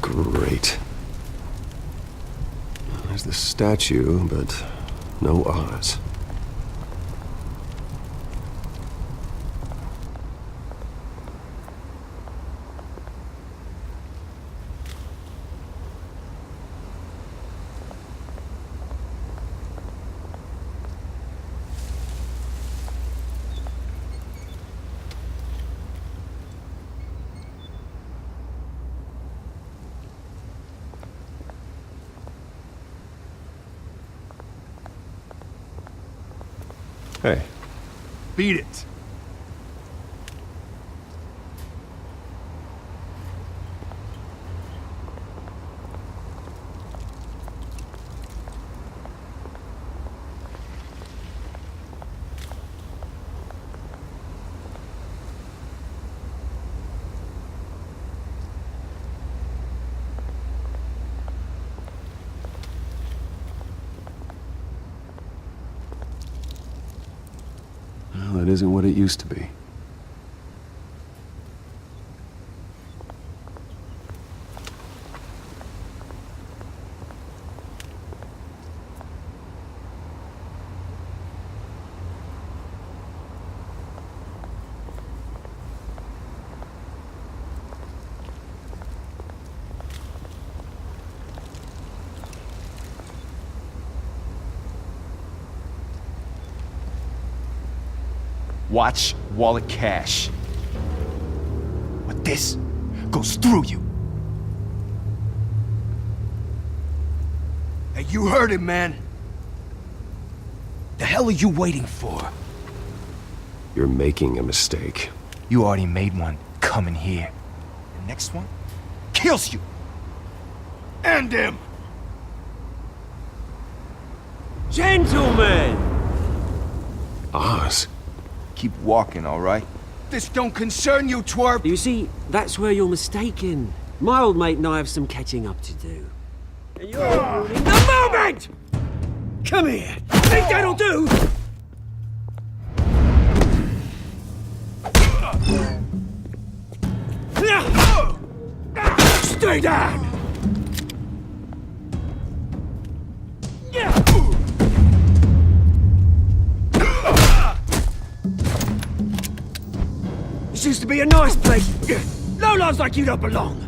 Great. There's the statue, but no Oz. Hey. Beat it. Well, it isn't what it used to be. Watch wallet cash. But this goes through you. Hey, you heard it, man. The hell are you waiting for? You're making a mistake. You already made one coming here. The next one kills you. And him. Gentlemen! Oz. Keep walking, all right? This don't concern you, twerp! You see, that's where you're mistaken. My old mate and I have some catching up to do. And you're ruining the moment! Come here! Think that'll do? Stay down! This used to be a nice place. Lowlifes like you don't belong.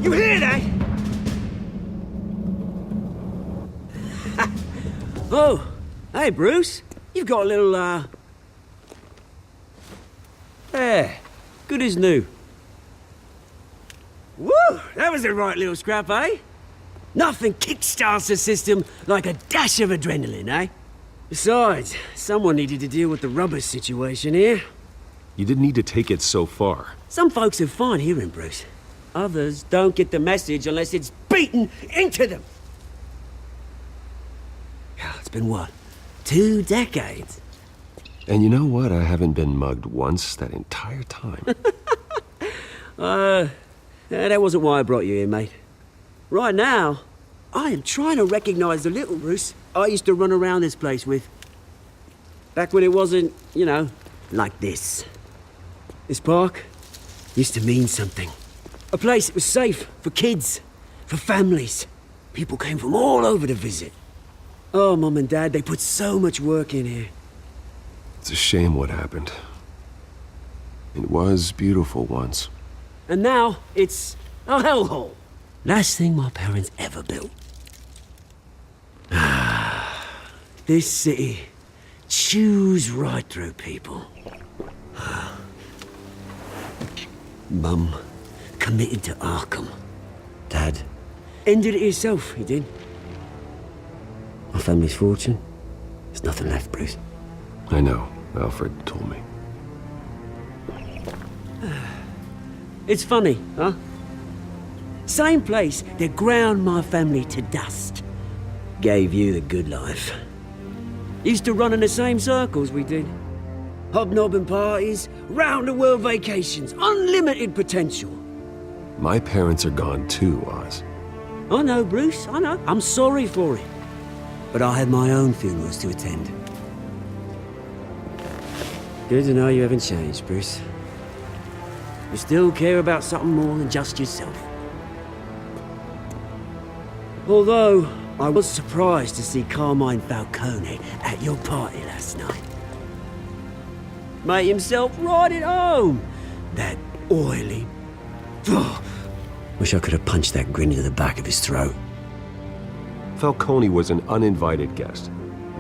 You hear that? Oh, hey, Bruce. You've got a little, Yeah, good as new. Woo! That was a right little scrap, eh? Nothing kickstarts the system like a dash of adrenaline, eh? Besides, someone needed to deal with the rubber situation here. You didn't need to take it so far. Some folks are fine hearing, Bruce. Others don't get the message unless it's beaten into them. It's been what? 2 decades? And you know what? I haven't been mugged once that entire time. That wasn't why I brought you here, mate. Right now, I am trying to recognize the little Bruce I used to run around this place with. Back when it wasn't, you know, like this. This park used to mean something. A place that was safe for kids, for families. People came from all over to visit. Oh, Mum and Dad, they put so much work in here. It's a shame what happened. It was beautiful once. And now, it's a hellhole. Last thing my parents ever built. This city chews right through people. Mum committed to Arkham. Dad ended it himself, he did. My family's fortune, there's nothing left, Bruce. I know. Alfred told me. It's funny, huh? Same place that ground my family to dust. Gave you the good life. Used to run in the same circles we did. Hobnobbing parties, round-the-world vacations, unlimited potential. My parents are gone too, Oz. I know, Bruce, I know. I'm sorry for it. But I had my own funerals to attend. Good to know you haven't changed, Bruce. You still care about something more than just yourself. Although, I was surprised to see Carmine Falcone at your party last night. Made himself right at home. That oily... Ugh. Wish I could have punched that grin into the back of his throat. Falcone was an uninvited guest.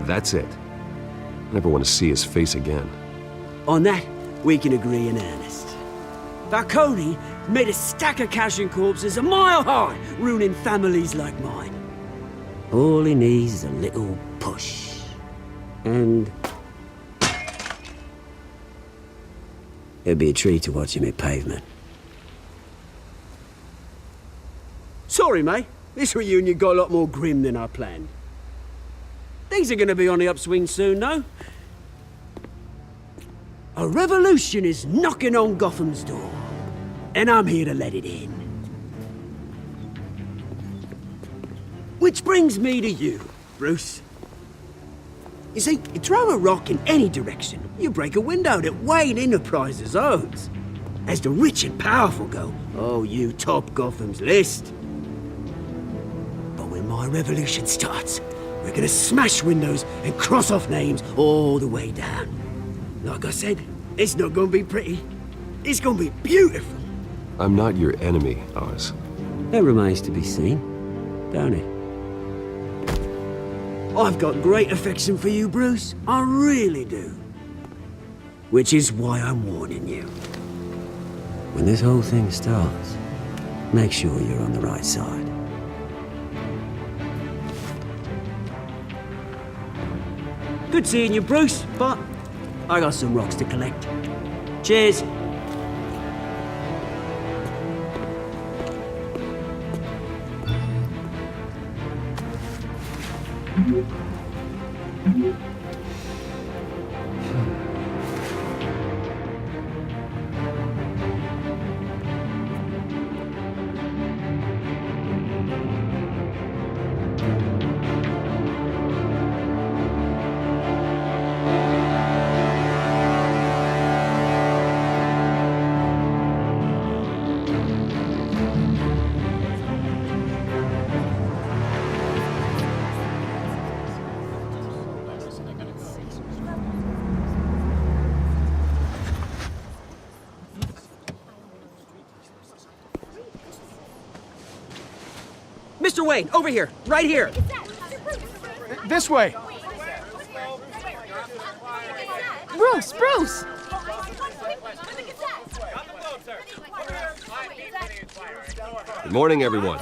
That's it. I never want to see his face again. On that, we can agree in earnest. Falcone made a stack of cash and corpses a mile high, ruining families like mine. All he needs is a little push. And... it'd be a treat to watch him hit pavement. Sorry, mate. This reunion got a lot more grim than I planned. Things are gonna be on the upswing soon, though. A revolution is knocking on Gotham's door. And I'm here to let it in. Which brings me to you, Bruce. You see, you throw a rock in any direction, you break a window that Wayne Enterprises owns. As the rich and powerful go, oh, you top Gotham's list. But when my revolution starts, we're gonna smash windows and cross off names all the way down. Like I said, it's not gonna be pretty. It's gonna be beautiful. I'm not your enemy, Oz. That remains to be seen, don't it? I've got great affection for you, Bruce. I really do. Which is why I'm warning you. When this whole thing starts, make sure you're on the right side. Good seeing you, Bruce, but I got some rocks to collect. Cheers. Mr. Wayne, over here, right here. This way. Bruce, Bruce! Good morning, everyone.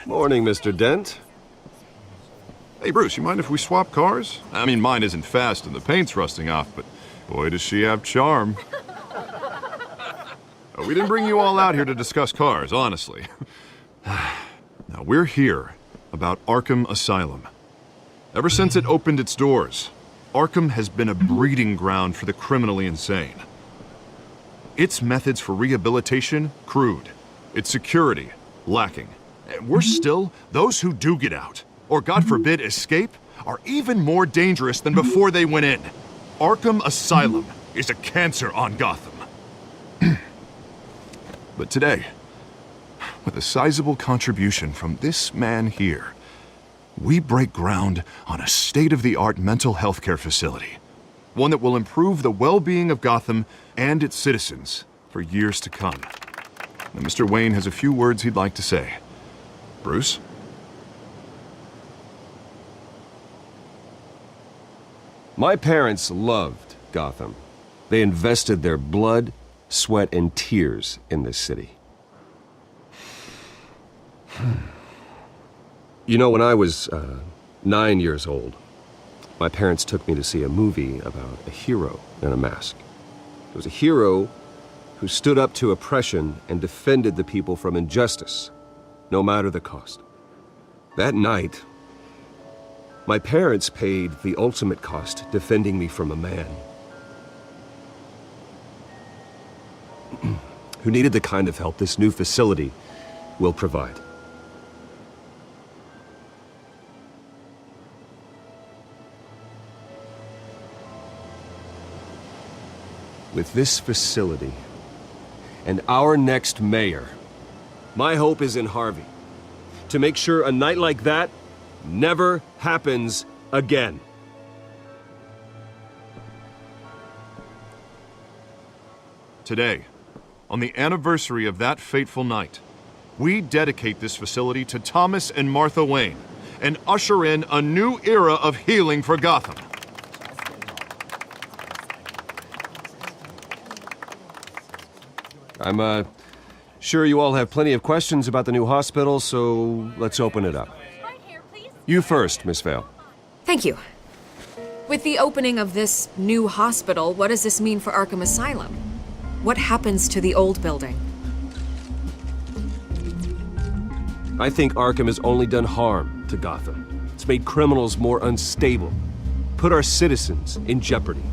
Morning, Mr. Dent. Hey, Bruce, you mind if we swap cars? I mean, mine isn't fast and the paint's rusting off, but boy, does she have charm. We didn't bring you all out here to discuss cars, honestly. Now, we're here about Arkham Asylum. Ever since it opened its doors, Arkham has been a breeding ground for the criminally insane. Its methods for rehabilitation, crude. Its security, lacking. And worse still, those who do get out, or God forbid escape, are even more dangerous than before they went in. Arkham Asylum is a cancer on Gotham. But today, with a sizable contribution from this man here, we break ground on a state-of-the-art mental health care facility. One that will improve the well-being of Gotham and its citizens for years to come. Now, Mr. Wayne has a few words he'd like to say. Bruce? My parents loved Gotham. They invested their blood, sweat, and tears in this city. You know, when I was 9 years old, my parents took me to see a movie about a hero in a mask. It was a hero who stood up to oppression and defended the people from injustice, no matter the cost. That night, my parents paid the ultimate cost defending me from a man who needed the kind of help this new facility will provide. With this facility and our next mayor, my hope is in Harvey, to make sure a night like that never happens again. Today, on the anniversary of that fateful night, we dedicate this facility to Thomas and Martha Wayne and usher in a new era of healing for Gotham. I'm sure you all have plenty of questions about the new hospital, so let's open it up. You first, Miss Vale. Thank you. With the opening of this new hospital, what does this mean for Arkham Asylum? What happens to the old building? I think Arkham has only done harm to Gotham. It's made criminals more unstable, put our citizens in jeopardy.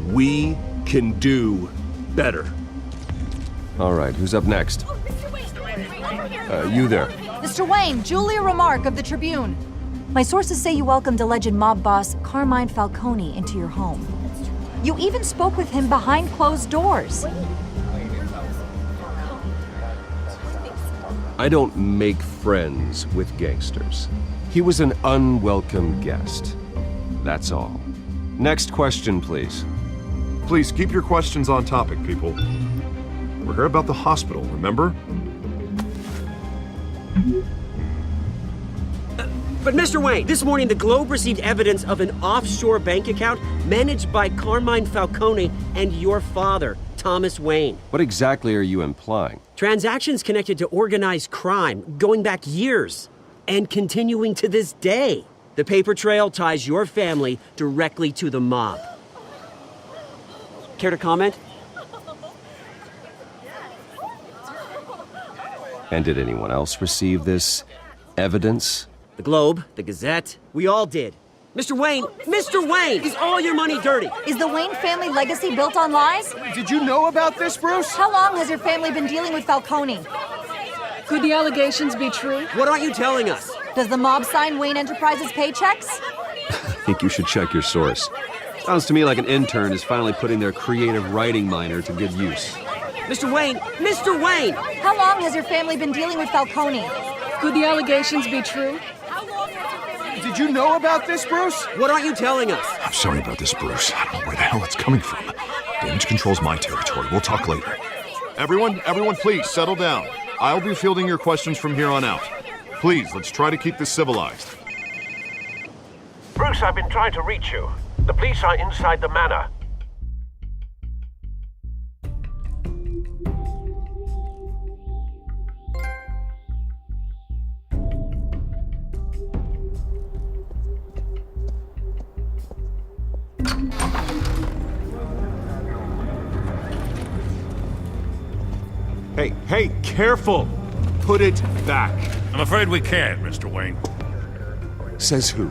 We can do better. All right, who's up next? You there. Mr. Wayne, Julia Remark of the Tribune. My sources say you welcomed alleged mob boss Carmine Falcone into your home. You even spoke with him behind closed doors. I don't make friends with gangsters. He was an unwelcome guest. That's all. Next question, please. Please keep your questions on topic, people. We're here about the hospital, remember? But Mr. Wayne, this morning the Globe received evidence of an offshore bank account managed by Carmine Falcone and your father, Thomas Wayne. What exactly are you implying? Transactions connected to organized crime going back years and continuing to this day. The paper trail ties your family directly to the mob. Care to comment? And did anyone else receive this evidence? The Globe, the Gazette, we all did. Mr. Wayne, is all your money dirty? Is the Wayne family legacy built on lies? Did you know about this, Bruce? How long has your family been dealing with Falcone? Could the allegations be true? What aren't you telling us? Does the mob sign Wayne Enterprises paychecks? I think you should check your source. Sounds to me like an intern is finally putting their creative writing minor to good use. Mr. Wayne! How long has your family been dealing with Falcone? Could the allegations be true? Did you know about this, Bruce? What aren't you telling us? I'm sorry about this, Bruce. I don't know where the hell it's coming from. Damage control's my territory. We'll talk later. Everyone, please settle down. I'll be fielding your questions from here on out. Please, let's try to keep this civilized. Bruce, I've been trying to reach you. The police are inside the manor. Hey, careful! Put it back. I'm afraid we can't, Mr. Wayne. Says who?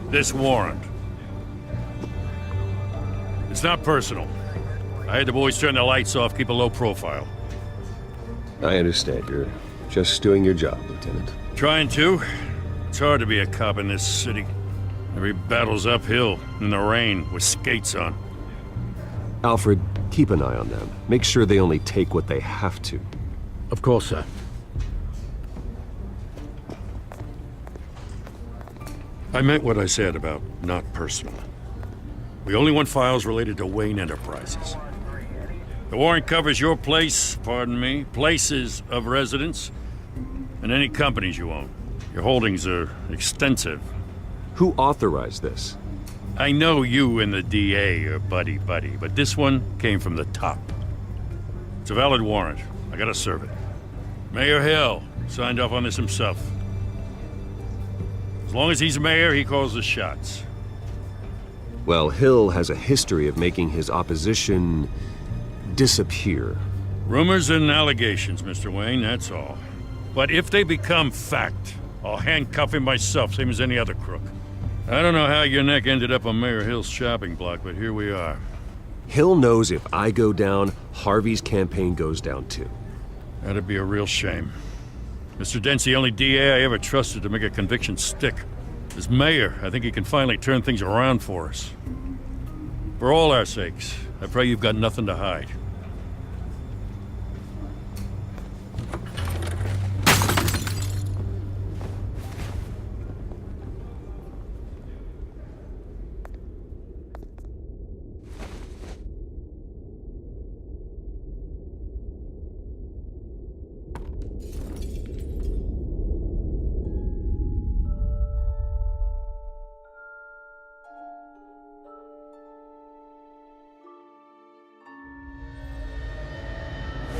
This warrant. It's not personal. I had the boys turn the lights off, keep a low profile. I understand. You're just doing your job, Lieutenant. Trying to. It's hard to be a cop in this city. Every battle's uphill, in the rain, with skates on. Alfred, keep an eye on them. Make sure they only take what they have to. Of course, sir. I meant what I said about not personal. We only want files related to Wayne Enterprises. The warrant covers your place, pardon me, places of residence, and any companies you own. Your holdings are extensive. Who authorized this? I know you and the DA are buddy-buddy, but this one came from the top. It's a valid warrant. I gotta serve it. Mayor Hill signed off on this himself. As long as he's mayor, he calls the shots. Well, Hill has a history of making his opposition disappear. Rumors and allegations, Mr. Wayne, that's all. But if they become fact, I'll handcuff him myself, same as any other crook. I don't know how your neck ended up on Mayor Hill's shopping block, but here we are. Hill knows if I go down, Harvey's campaign goes down too. That'd be a real shame. Mr. Dent's the only DA I ever trusted to make a conviction stick. As mayor, I think he can finally turn things around for us. For all our sakes, I pray you've got nothing to hide.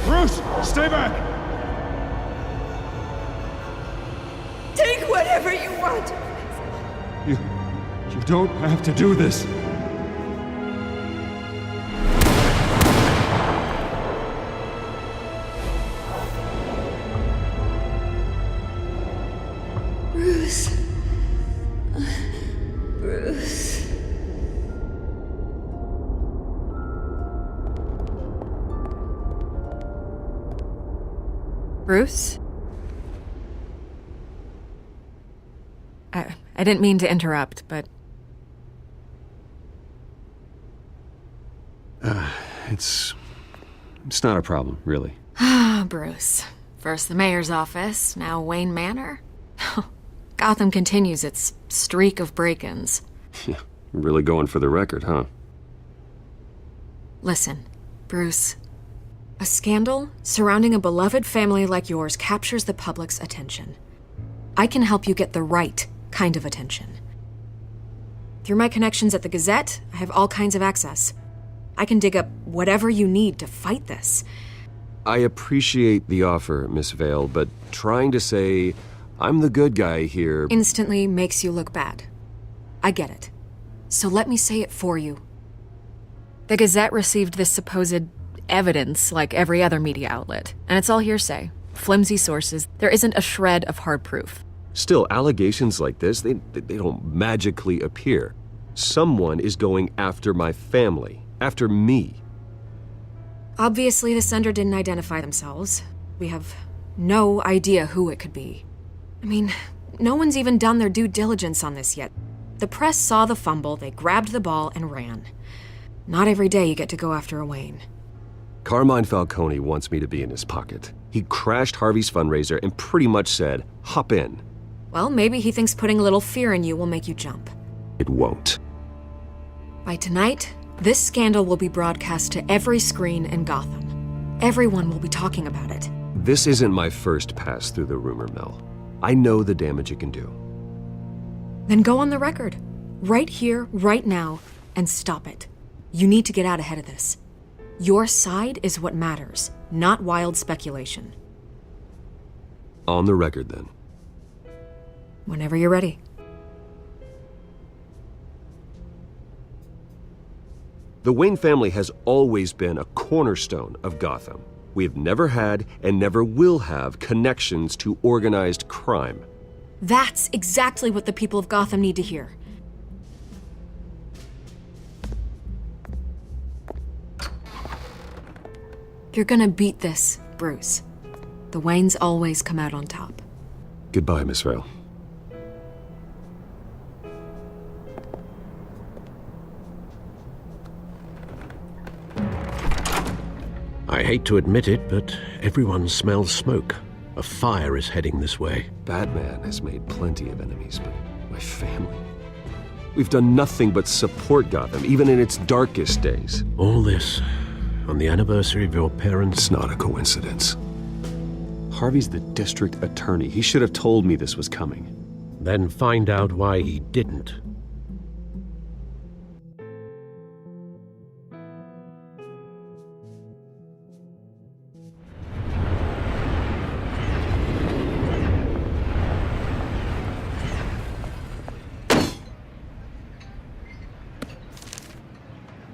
Bruce, stay back! Take whatever you want. You don't have to do this. Bruce. Bruce. Bruce? I didn't mean to interrupt, but... It's not a problem, really. Ah, Bruce. First the mayor's office, now Wayne Manor. Gotham continues its streak of break-ins. Really going for the record, huh? Listen, Bruce. A scandal surrounding a beloved family like yours captures the public's attention. I can help you get the right kind of attention. Through my connections at the Gazette, I have all kinds of access. I can dig up whatever you need to fight this. I appreciate the offer, Miss Vale, but trying to say I'm the good guy here instantly makes you look bad. I get it. So let me say it for you. The Gazette received this supposed evidence like every other media outlet, and it's all hearsay. Flimsy sources. There isn't a shred of hard proof. Still, allegations like this, they don't magically appear. Someone is going after my family, after me. Obviously, the sender didn't identify themselves. We have no idea who it could be. I mean, no one's even done their due diligence on this yet. The press saw the fumble, they grabbed the ball and ran. Not every day you get to go after a Wayne. Carmine Falcone wants me to be in his pocket. He crashed Harvey's fundraiser and pretty much said, hop in. Well, maybe he thinks putting a little fear in you will make you jump. It won't. By tonight, this scandal will be broadcast to every screen in Gotham. Everyone will be talking about it. This isn't my first pass through the rumor mill. I know the damage it can do. Then go on the record. Right here, right now, and stop it. You need to get out ahead of this. Your side is what matters, not wild speculation. On the record, then. Whenever you're ready. The Wayne family has always been a cornerstone of Gotham. We have never had and never will have connections to organized crime. That's exactly what the people of Gotham need to hear. You're gonna beat this, Bruce. The Waynes always come out on top. Goodbye, Miss Vale. I hate to admit it, but everyone smells smoke. A fire is heading this way. Batman has made plenty of enemies, but my family? We've done nothing but support Gotham, even in its darkest days. All this on the anniversary of your parents'... It's not a coincidence. Harvey's the district attorney. He should have told me this was coming. Then find out why he didn't.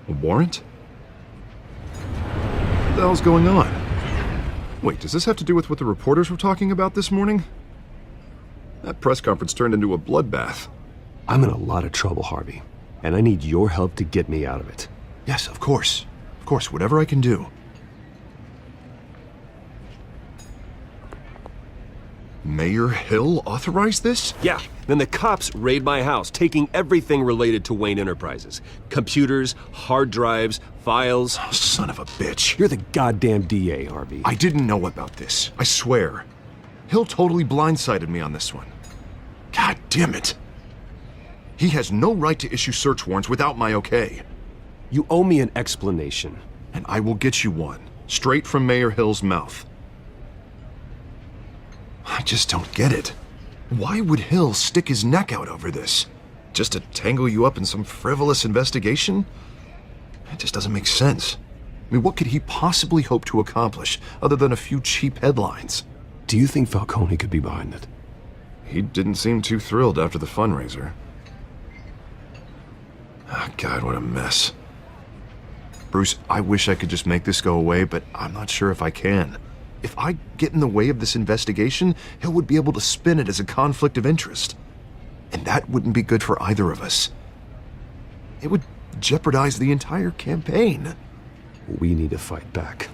A warrant? What the hell's going on? Wait, does this have to do with what the reporters were talking about this morning? That press conference turned into a bloodbath. I'm in a lot of trouble, Harvey, and I need your help to get me out of it. Yes, of course. Of course, whatever I can do. Mayor Hill authorized this? Yeah, then the cops raid my house, taking everything related to Wayne Enterprises. Computers, hard drives, files. Oh, son of a bitch. You're the goddamn DA, Harvey. I didn't know about this. I swear. Hill totally blindsided me on this one. God damn it. He has no right to issue search warrants without my okay. You owe me an explanation. And I will get you one, straight from Mayor Hill's mouth. I just don't get it. Why would Hill stick his neck out over this? Just to tangle you up in some frivolous investigation? It just doesn't make sense. I mean, what could he possibly hope to accomplish other than a few cheap headlines? Do you think Falcone could be behind it? He didn't seem too thrilled after the fundraiser. Oh, God, what a mess. Bruce, I wish I could just make this go away, but I'm not sure if I can. If I get in the way of this investigation, Hill would be able to spin it as a conflict of interest. And that wouldn't be good for either of us. It would jeopardize the entire campaign. We need to fight back.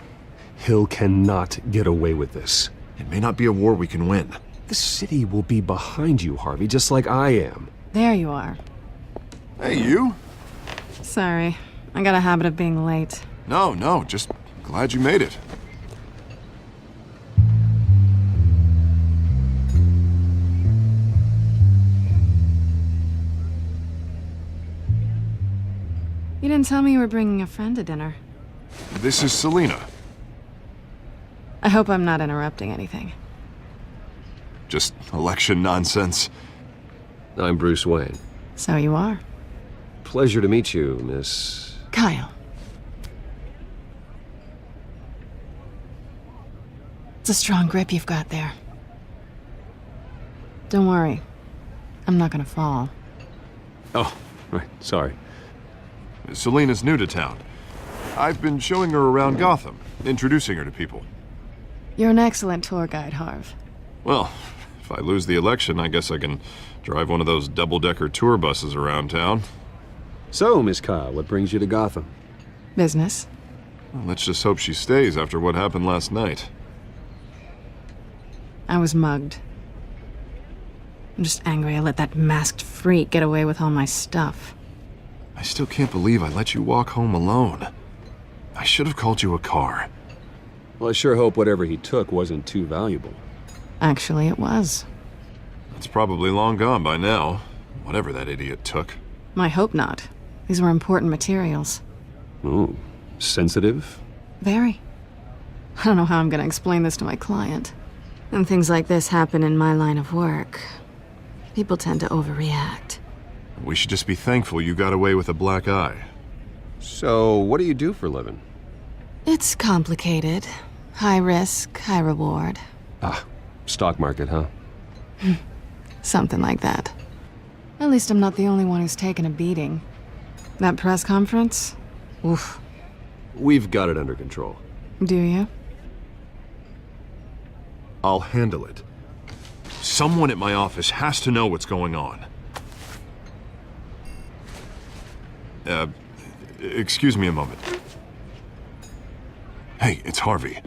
Hill cannot get away with this. It may not be a war we can win. The city will be behind you, Harvey, just like I am. There you are. Hey, you? Sorry. I got a habit of being late. No, just glad you made it. You didn't tell me you were bringing a friend to dinner. This is Selina. I hope I'm not interrupting anything. Just election nonsense. I'm Bruce Wayne. So you are. Pleasure to meet you, Miss... Kyle. It's a strong grip you've got there. Don't worry. I'm not gonna fall. Oh, right, sorry. Selina's new to town. I've been showing her around Gotham, introducing her to people. You're an excellent tour guide, Harv. Well, if I lose the election, I guess I can drive one of those double-decker tour buses around town. So, Miss Kyle, what brings you to Gotham? Business. Well, let's just hope she stays after what happened last night. I was mugged. I'm just angry I let that masked freak get away with all my stuff. I still can't believe I let you walk home alone. I should have called you a car. Well, I sure hope whatever he took wasn't too valuable. Actually, it was. It's probably long gone by now, whatever that idiot took. I hope not. These were important materials. Ooh, sensitive? Very. I don't know how I'm gonna explain this to my client. When things like this happen in my line of work, people tend to overreact. We should just be thankful you got away with a black eye. So, what do you do for a living? It's complicated. High risk, high reward. Ah, stock market, huh? Something like that. At least I'm not the only one who's taken a beating. That press conference? Oof. We've got it under control. Do you? I'll handle it. Someone at my office has to know what's going on. Excuse me a moment. Hey, it's Harvey.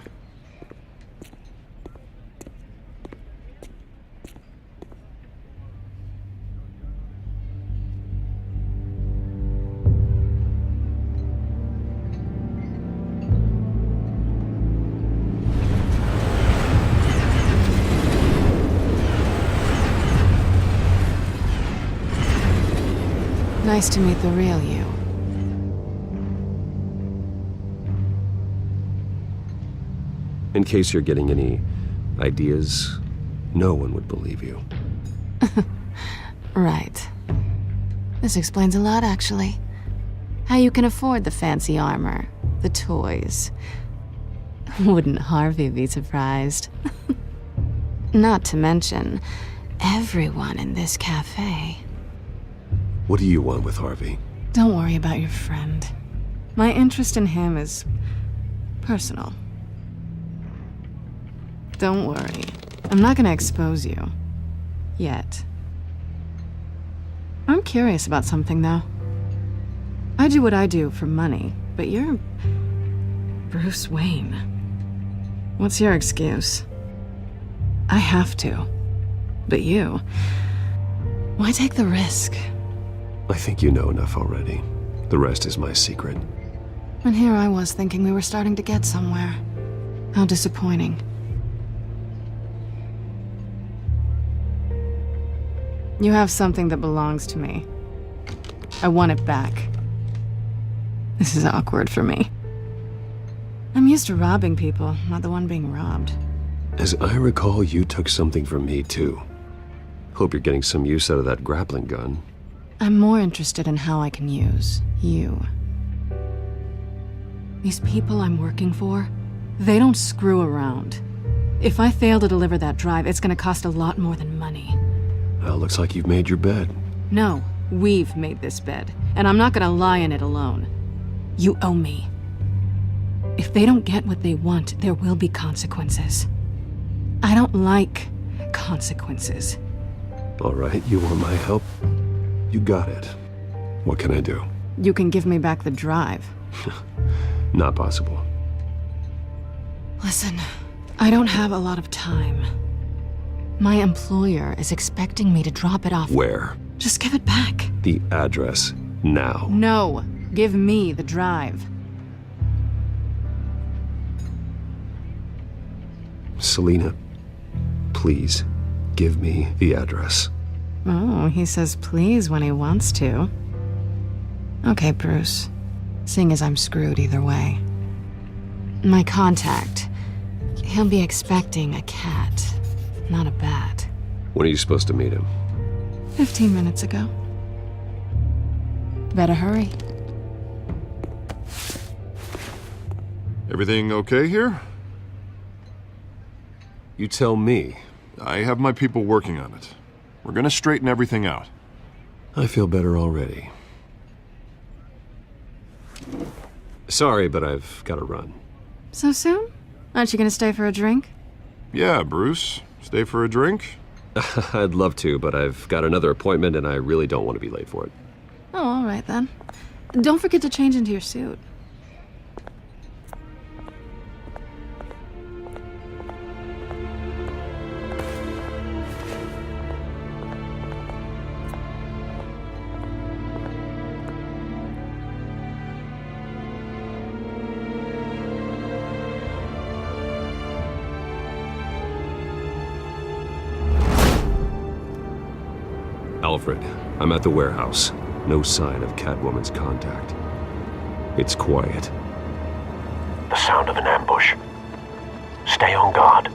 Nice to meet the real you. In case you're getting any ideas, no one would believe you. Right. This explains a lot, actually. How you can afford the fancy armor, the toys. Wouldn't Harvey be surprised? Not to mention, everyone in this cafe. What do you want with Harvey? Don't worry about your friend. My interest in him is personal. Don't worry. I'm not gonna expose you. Yet. I'm curious about something, though. I do what I do for money, but you're Bruce Wayne. What's your excuse? I have to. But you... why take the risk? I think you know enough already. The rest is my secret. And here I was thinking we were starting to get somewhere. How disappointing. You have something that belongs to me. I want it back. This is awkward for me. I'm used to robbing people, not the one being robbed. As I recall, you took something from me, too. Hope you're getting some use out of that grappling gun. I'm more interested in how I can use you. These people I'm working for, they don't screw around. If I fail to deliver that drive, it's gonna cost a lot more than money. Well, looks like you've made your bed. No, we've made this bed, and I'm not gonna lie in it alone. You owe me. If they don't get what they want, there will be consequences. I don't like consequences. All right, you want my help? You got it. What can I do? You can give me back the drive. Not possible. Listen, I don't have a lot of time. My employer is expecting me to drop it off. Where? Just give it back. The address, now. No, give me the drive. Selina, please, give me the address. Oh, he says please when he wants to. Okay, Bruce. Seeing as I'm screwed either way. My contact, he'll be expecting a cat, not a bat. When are you supposed to meet him? 15 minutes ago. Better hurry. Everything okay here? You tell me. I have my people working on it. We're gonna straighten everything out. I feel better already. Sorry, but I've got to run. So soon? Aren't you gonna stay for a drink? Yeah, Bruce. Stay for a drink? I'd love to, but I've got another appointment and I really don't want to be late for it. Oh, all right then. Don't forget to change into your suit. Alfred, I'm at the warehouse. No sign of Catwoman's contact. It's quiet. The sound of an ambush. Stay on guard.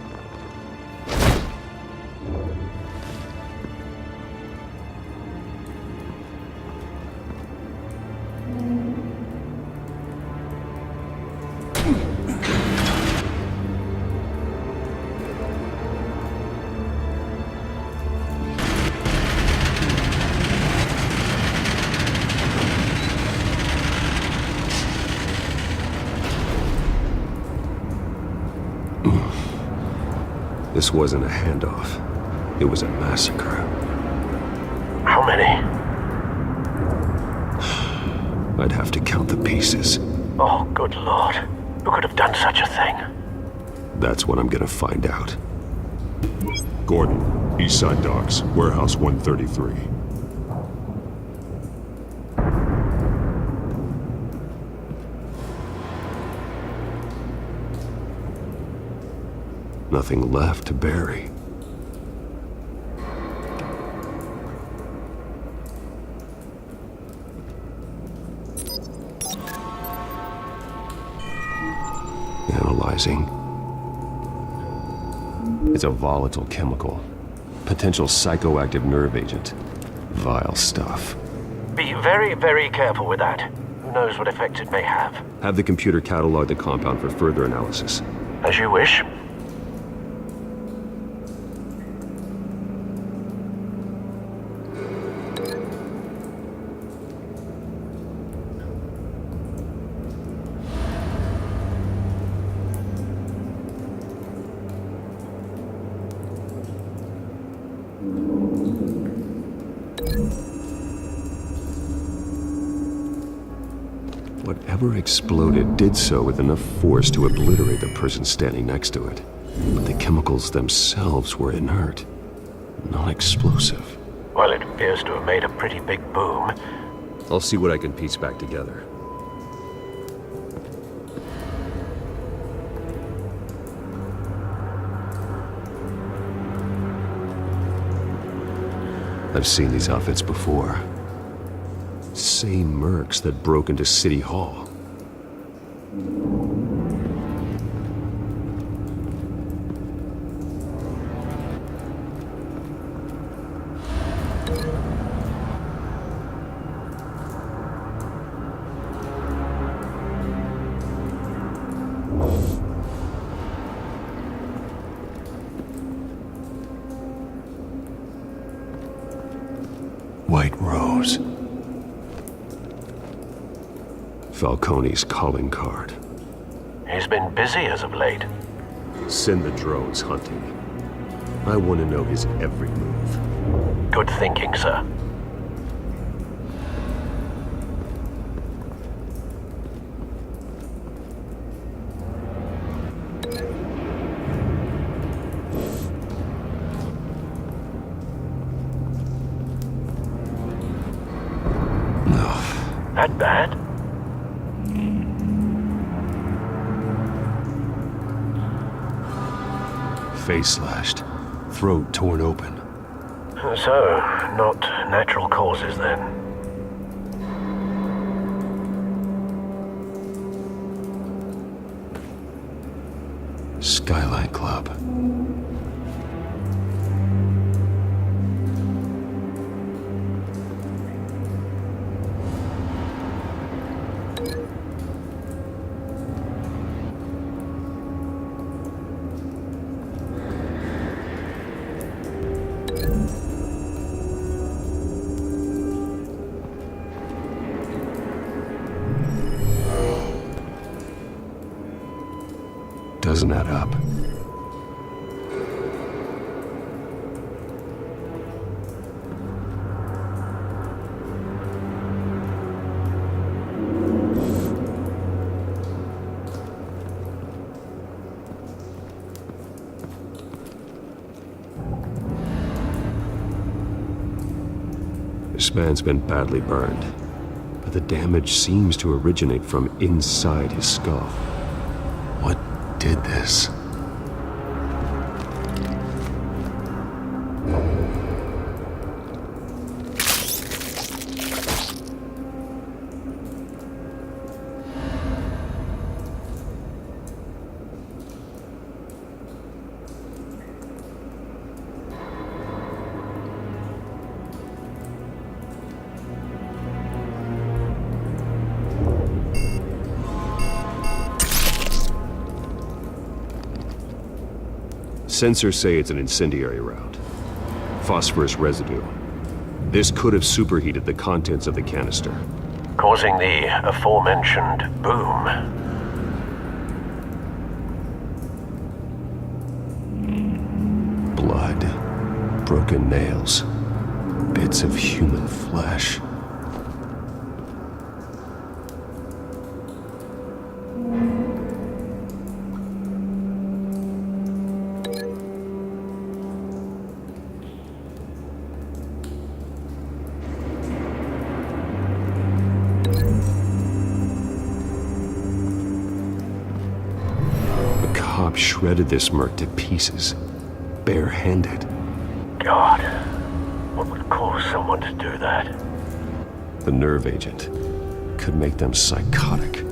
This wasn't a handoff. It was a massacre. How many? I'd have to count the pieces. Oh, good lord. Who could have done such a thing? That's what I'm gonna find out. Gordon, Eastside Docks, Warehouse 133. Nothing left to bury. Analyzing. It's a volatile chemical. Potential psychoactive nerve agent. Vile stuff. Be very, very careful with that. Who knows what effects it may have. Have the computer catalog the compound for further analysis. As you wish. Whatever exploded did so with enough force to obliterate the person standing next to it. But the chemicals themselves were inert, not explosive. Well, it appears to have made a pretty big boom. I'll see what I can piece back together. I've seen these outfits before. Same mercs that broke into City Hall. White Rose. Falcone's calling card. He's been busy as of late. Send the drones hunting. I want to know his every move. Good thinking, sir. That bad? Face slashed, throat torn open. So, not natural causes then. Skylight Club. Doesn't add up. This man's been badly burned, but the damage seems to originate from inside his skull. What did this? Sensors say it's an incendiary round. Phosphorus residue. This could have superheated the contents of the canister, causing the aforementioned boom. Blood, broken nails, bits of human flesh. Shredded this merc to pieces, barehanded. God, what would cause someone to do that? The nerve agent could make them psychotic.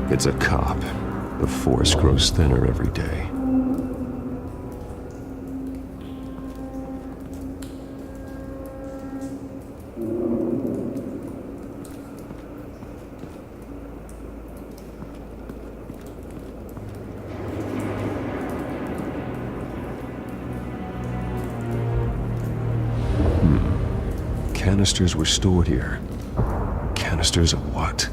It's a cop. The force grows thinner every day. Canisters were stored here. Canisters of what?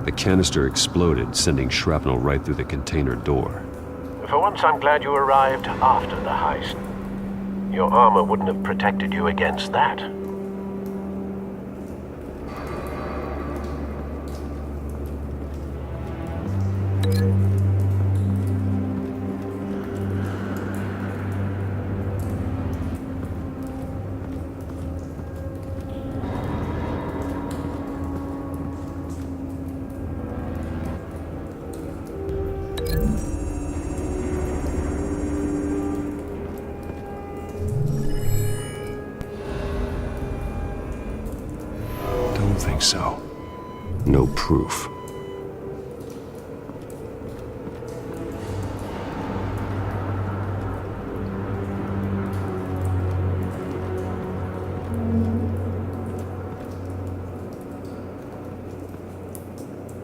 The canister exploded, sending shrapnel right through the container door. For once, I'm glad you arrived after the heist. Your armor wouldn't have protected you against that. Think so. No proof.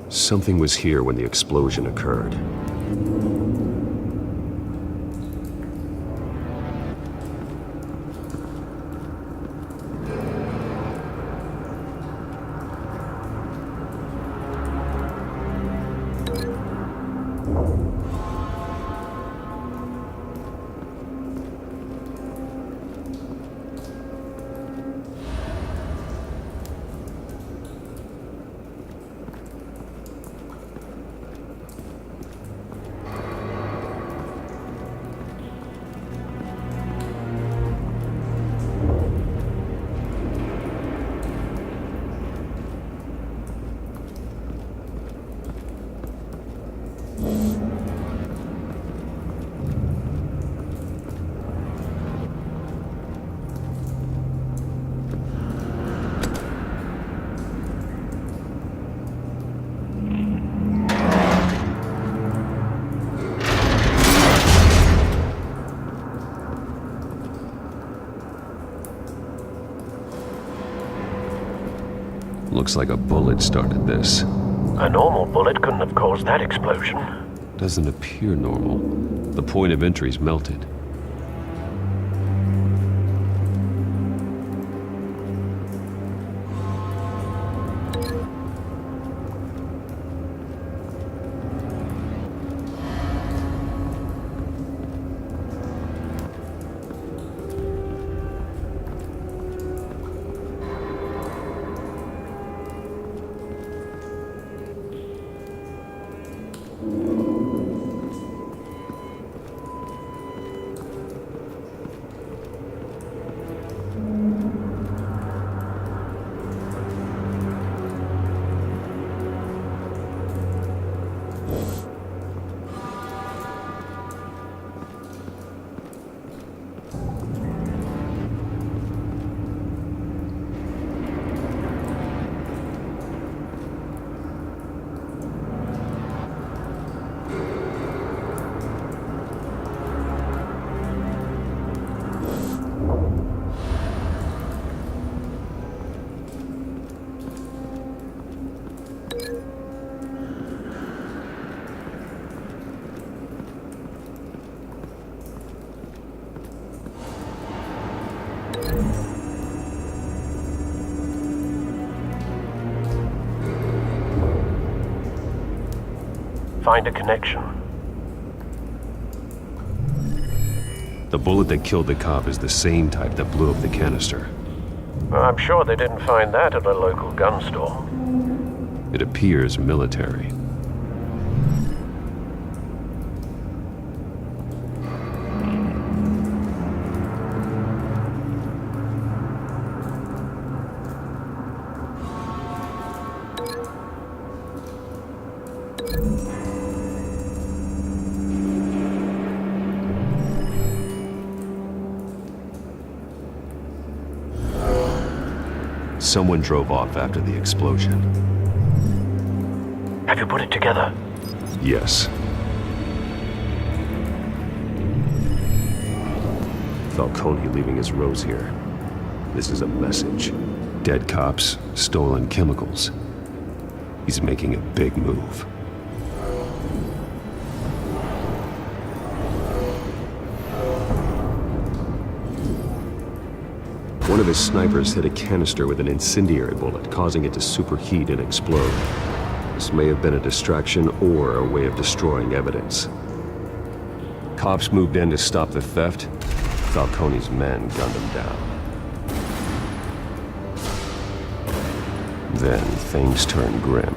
Something was here when the explosion occurred. Looks like a bullet started this. A normal bullet couldn't have caused that explosion. Doesn't appear normal. The point of entry's melted. Find a connection. The bullet that killed the cop is the same type that blew up the canister. I'm sure they didn't find that at a local gun store. It appears military. Someone drove off after the explosion. Have you put it together? Yes. Falcone leaving his rose here. This is a message. Dead cops, stolen chemicals. He's making a big move. One of his snipers hit a canister with an incendiary bullet, causing it to superheat and explode. This may have been a distraction or a way of destroying evidence. Cops moved in to stop the theft. Falcone's men gunned him down. Then things turned grim.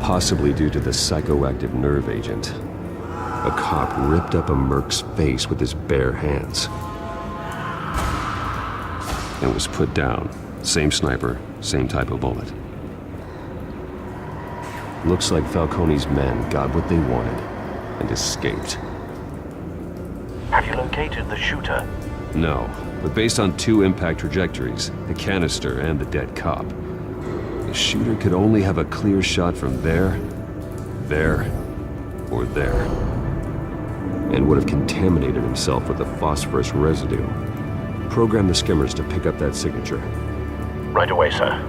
Possibly due to the psychoactive nerve agent. A cop ripped up a merc's face with his bare hands. And was put down. Same sniper, same type of bullet. Looks like Falcone's men got what they wanted and escaped. Have you located the shooter? No, but based on two impact trajectories, the canister and the dead cop, the shooter could only have a clear shot from there, or there, and would have contaminated himself with the phosphorus residue. Program the skimmers to pick up that signature. Right away, sir.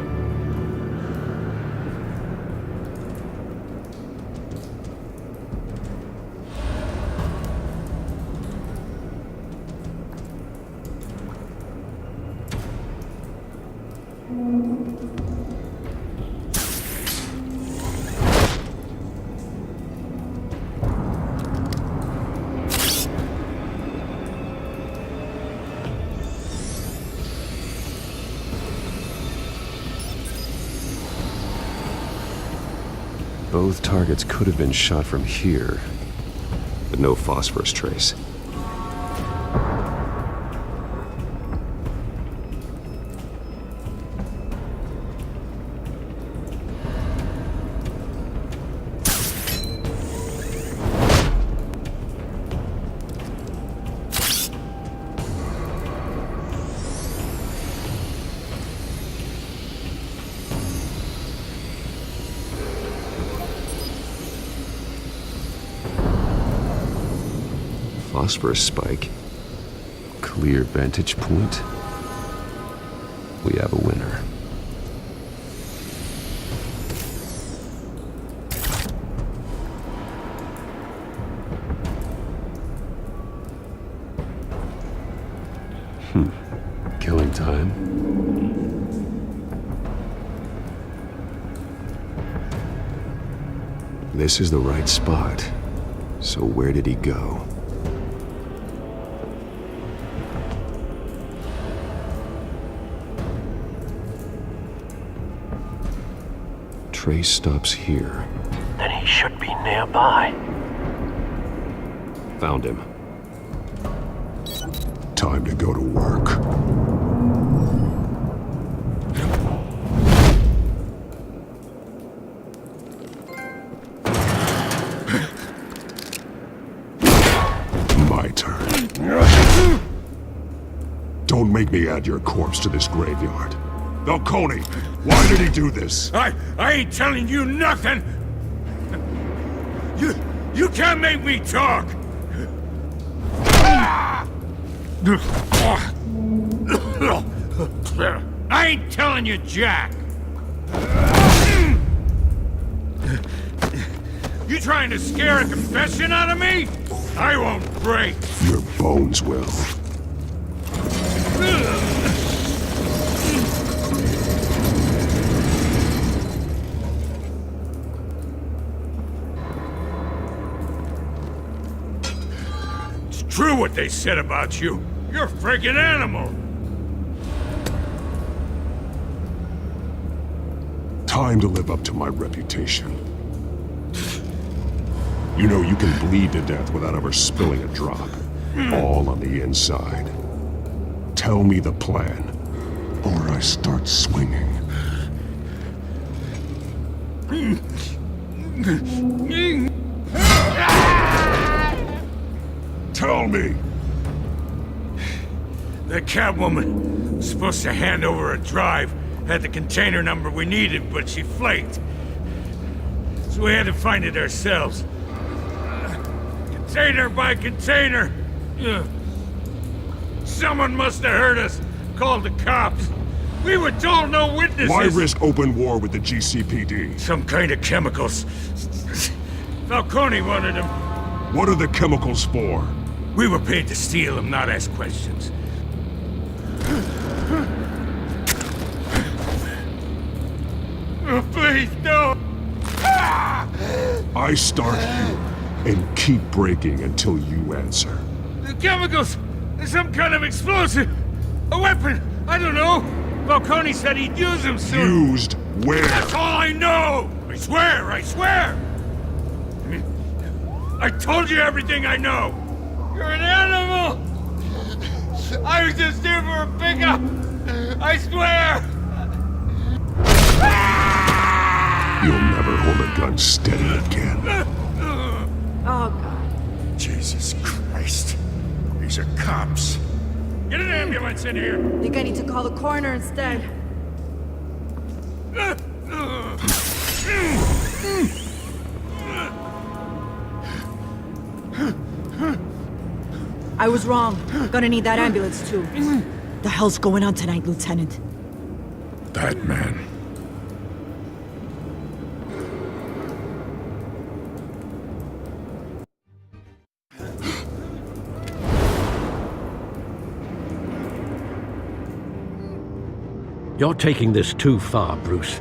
Both targets could have been shot from here, but no phosphorus trace. Phosphorus spike. Clear vantage point. We have a winner. Killing time. This is the right spot. So where did he go? Trace stops here. Then he should be nearby. Found him. Time to go to work. My turn. Don't make me add your corpse to this graveyard. Falcone, why did he do this? I ain't telling you nothing! You can't make me talk! I ain't telling you jack! You trying to scare a confession out of me? I won't break! Your bones will. what they said about you. You're a freaking animal. Time to live up to my reputation. You know you can bleed to death without ever spilling a drop. All on the inside. Tell me the plan, or I start swinging. Tell me! The Catwoman was supposed to hand over a drive. Had the container number we needed, but she flaked. So we had to find it ourselves. Container by container. Someone must have heard us. Called the cops. We were told no witnesses. Why risk open war with the GCPD? Some kind of chemicals. Falcone wanted them. What are the chemicals for? We were paid to steal them, not ask questions. Oh, please, no! I start here and keep breaking until you answer. The chemicals! Some kind of explosive! A weapon! I don't know! Falcone said he'd use them soon! Used where? That's all I know! I swear! I swear! I told you everything I know! You're an animal! I was just here for a pickup! I swear! You'll never hold a gun steady again. Oh, God. Jesus Christ. These are cops. Get an ambulance in here! Think I need to call the coroner instead. I was wrong. Gonna need that ambulance, too. The hell's going on tonight, Lieutenant? Batman. You're taking this too far, Bruce.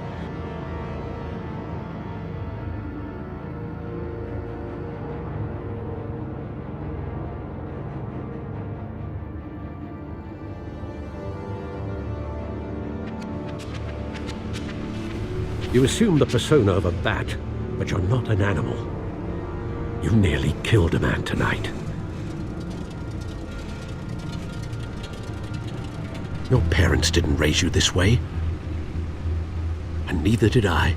You assume the persona of a bat, but you're not an animal. You nearly killed a man tonight. Your parents didn't raise you this way. And neither did I.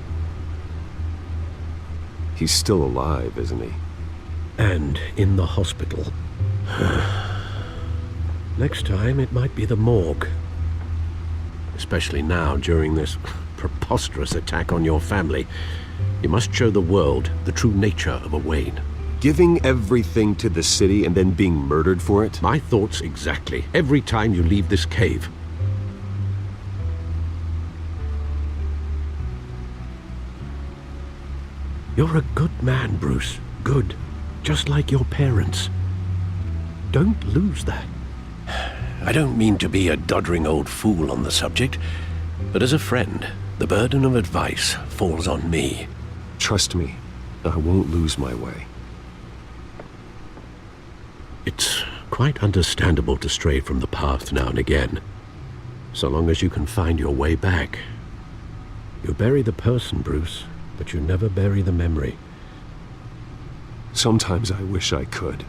He's still alive, isn't he? And in the hospital. Next time, it might be the morgue. Especially now, during this preposterous attack on your family. You must show the world the true nature of a Wayne. Giving everything to the city and then being murdered for it? My thoughts exactly. Every time you leave this cave. You're a good man, Bruce. Good. Just like your parents. Don't lose that. I don't mean to be a doddering old fool on the subject, but as a friend, the burden of advice falls on me. Trust me, I won't lose my way. It's quite understandable to stray from the path now and again, so long as you can find your way back. You bury the person, Bruce, but you never bury the memory. Sometimes I wish I could.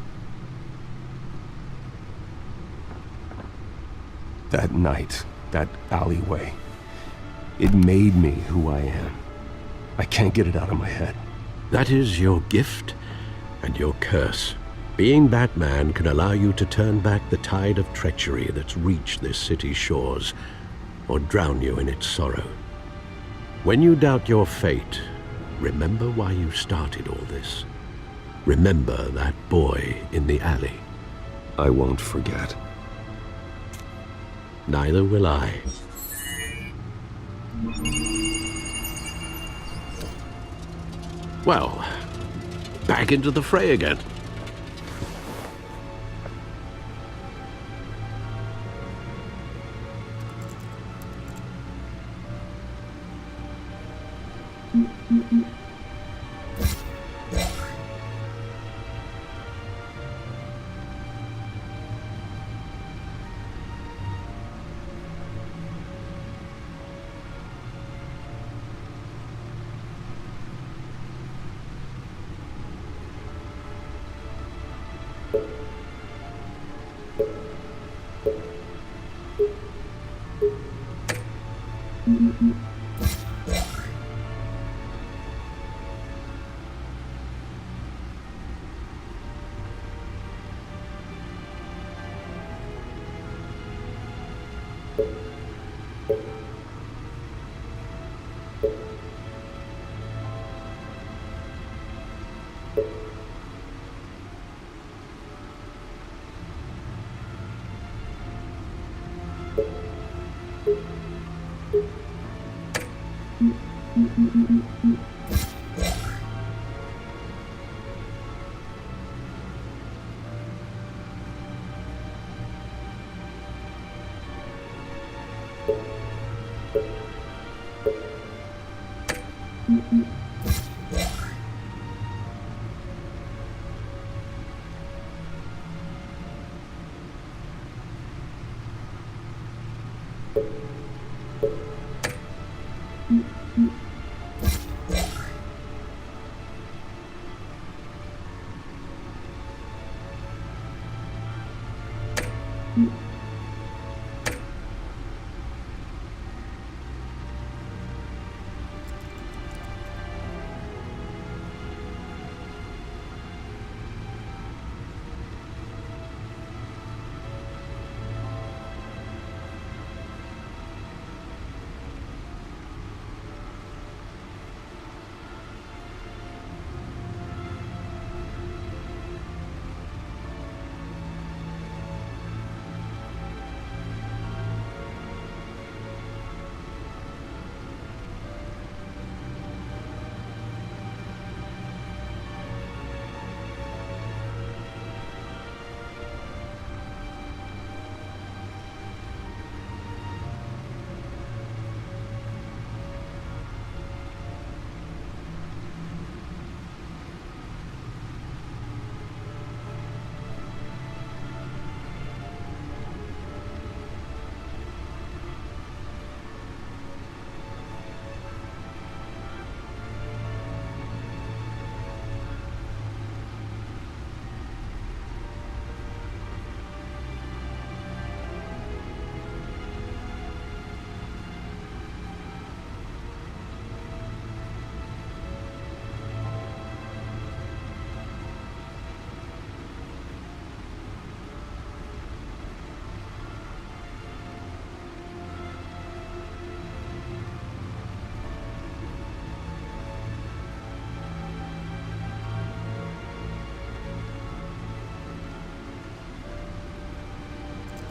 That night, that alleyway, it made me who I am. I can't get it out of my head. That is your gift and your curse. Being Batman can allow you to turn back the tide of treachery that's reached this city's shores, or drown you in its sorrow. When you doubt your fate, remember why you started all this. Remember that boy in the alley. I won't forget. Neither will I. Well, back into the fray again.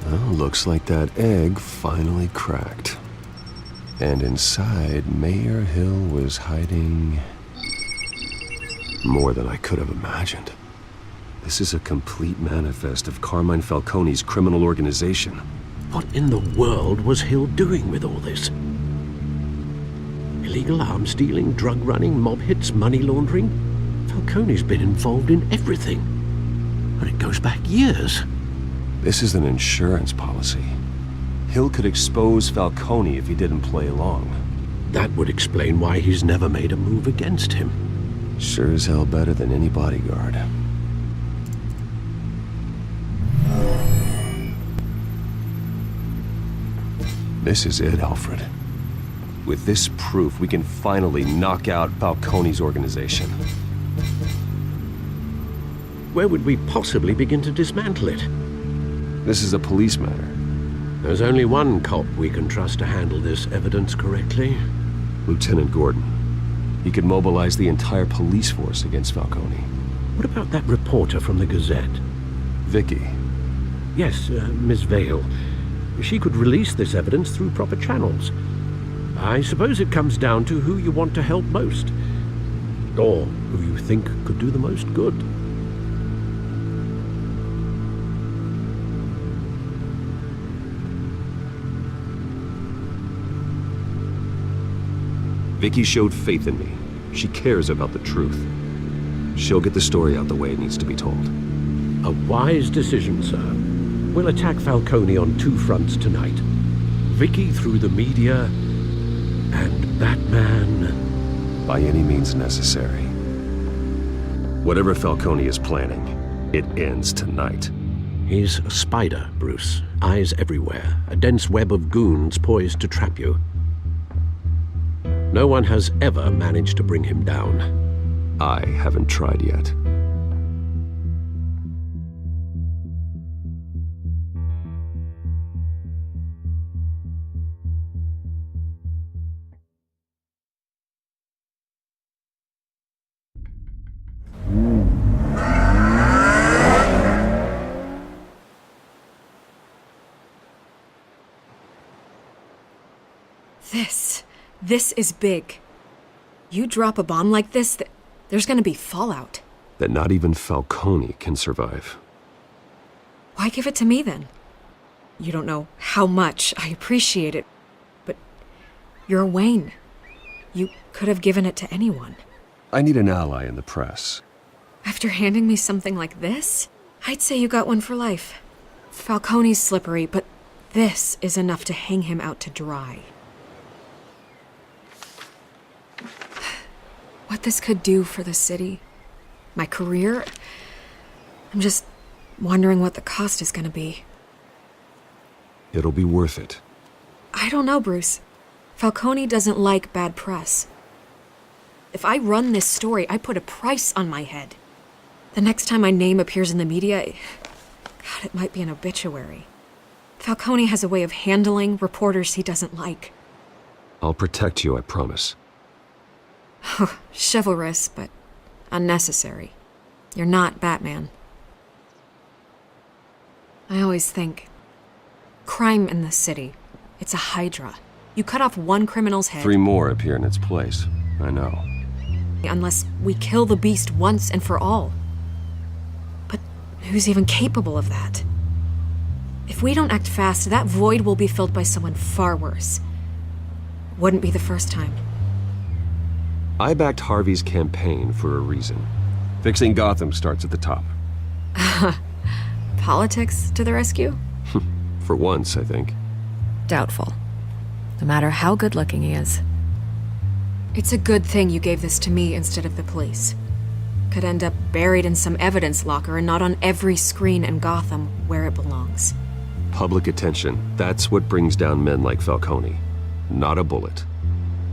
Well, looks like that egg finally cracked. And inside, Mayor Hill was hiding more than I could have imagined. This is a complete manifest of Carmine Falcone's criminal organization. What in the world was Hill doing with all this? Illegal arms dealing, drug running, mob hits, money laundering? Falcone's been involved in everything. And it goes back years. This is an insurance policy. Hill could expose Falcone if he didn't play along. That would explain why he's never made a move against him. Sure as hell better than any bodyguard. This is it, Alfred. With this proof, we can finally knock out Falcone's organization. Where would we possibly begin to dismantle it? This is a police matter. There's only one cop we can trust to handle this evidence correctly. Lieutenant Gordon. He could mobilize the entire police force against Falcone. What about that reporter from the Gazette? Vicky. Yes, Miss Vale. She could release this evidence through proper channels. I suppose it comes down to who you want to help most. Or who you think could do the most good. Vicky showed faith in me. She cares about the truth. She'll get the story out the way it needs to be told. A wise decision, sir. We'll attack Falcone on two fronts tonight. Vicky through the media, and Batman... by any means necessary. Whatever Falcone is planning, it ends tonight. He's a spider, Bruce. Eyes everywhere. A dense web of goons poised to trap you. No one has ever managed to bring him down. I haven't tried yet. This is big. You drop a bomb like this, there's gonna be fallout. That not even Falcone can survive. Why give it to me then? You don't know how much I appreciate it, but you're Wayne. You could have given it to anyone. I need an ally in the press. After handing me something like this, I'd say you got one for life. Falcone's slippery, but this is enough to hang him out to dry. What this could do for the city, my career, I'm just wondering what the cost is gonna be. It'll be worth it. I don't know, Bruce. Falcone doesn't like bad press. If I run this story, I put a price on my head. The next time my name appears in the media, God, it might be an obituary. Falcone has a way of handling reporters he doesn't like. I'll protect you, I promise. Chivalrous, but unnecessary. You're not Batman. I always think, crime in the city, it's a hydra. You cut off one criminal's head. 3 more appear in its place. I know. Unless we kill the beast once and for all. But who's even capable of that? If we don't act fast, that void will be filled by someone far worse. Wouldn't be the first time. I backed Harvey's campaign for a reason. Fixing Gotham starts at the top. Politics to the rescue? For once, I think. Doubtful. No matter how good-looking he is. It's a good thing you gave this to me instead of the police. Could end up buried in some evidence locker and not on every screen in Gotham where it belongs. Public attention. That's what brings down men like Falcone. Not a bullet.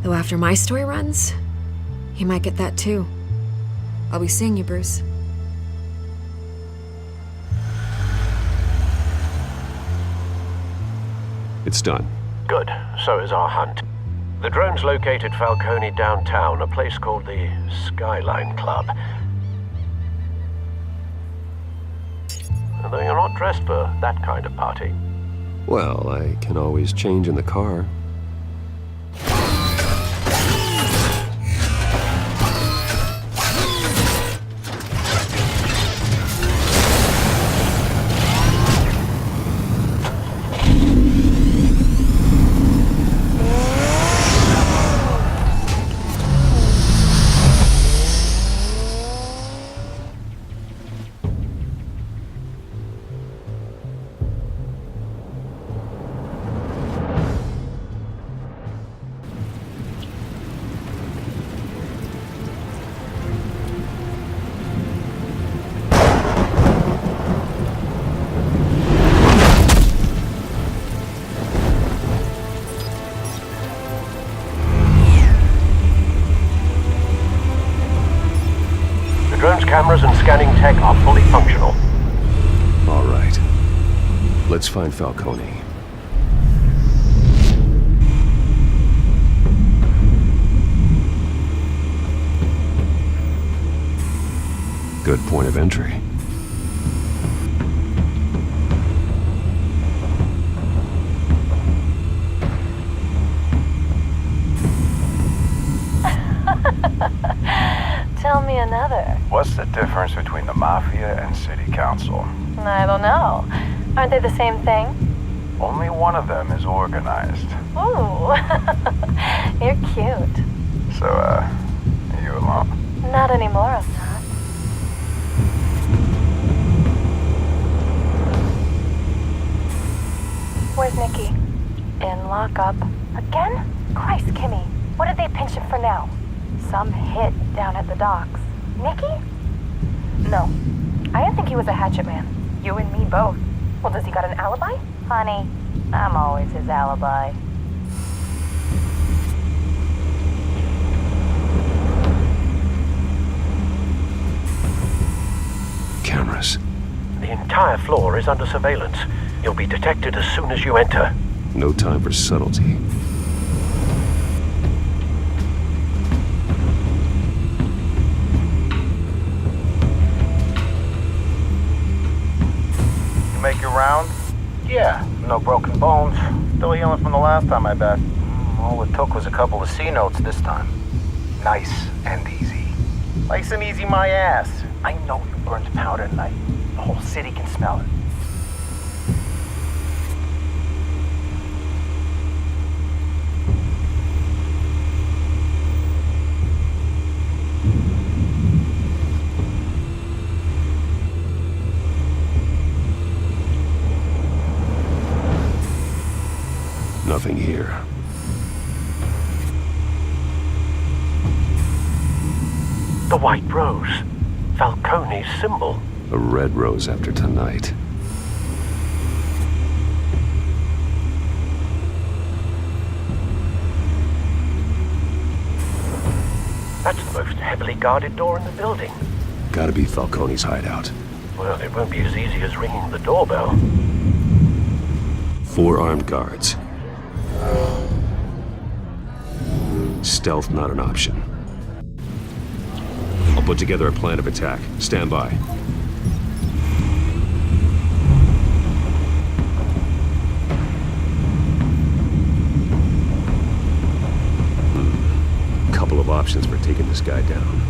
Though after my story runs, he might get that too. I'll be seeing you, Bruce. It's done. Good. So is our hunt. The drones located Falcone downtown, a place called the Skyline Club. Although you're not dressed for that kind of party. Well, I can always change in the car. Drone's cameras and scanning tech are fully functional. All right. Let's find Falcone. Good point of entry. Tell me another. What's the difference between the Mafia and City Council? I don't know. Aren't they the same thing? Only one of them is organized. Ooh, you're cute. So, are you alone? Not anymore, I'm not. Where's Nikki? In lockup. Again? Christ, Kimmy. What did they pinch him for now? Some hit down at the docks. Nikki? No. I didn't think he was a hatchet man. You and me both. Well, does he got an alibi? Honey, I'm always his alibi. cameras. The entire floor is under surveillance. You'll be detected as soon as you enter. No time for subtlety. You make your rounds? Yeah, no broken bones. Still healing from the last time, I bet. All it took was a couple of C notes this time. Nice and easy. Nice and easy my ass. I know you burned powder tonight. The whole city can smell it. Nothing here. The white rose. Falcone's symbol. A red rose after tonight. That's the most heavily guarded door in the building. Gotta be Falcone's hideout. Well, it won't be as easy as ringing the doorbell. 4 armed guards. Stealth not an option. I'll put together a plan of attack. Stand by. Couple of options for taking this guy down.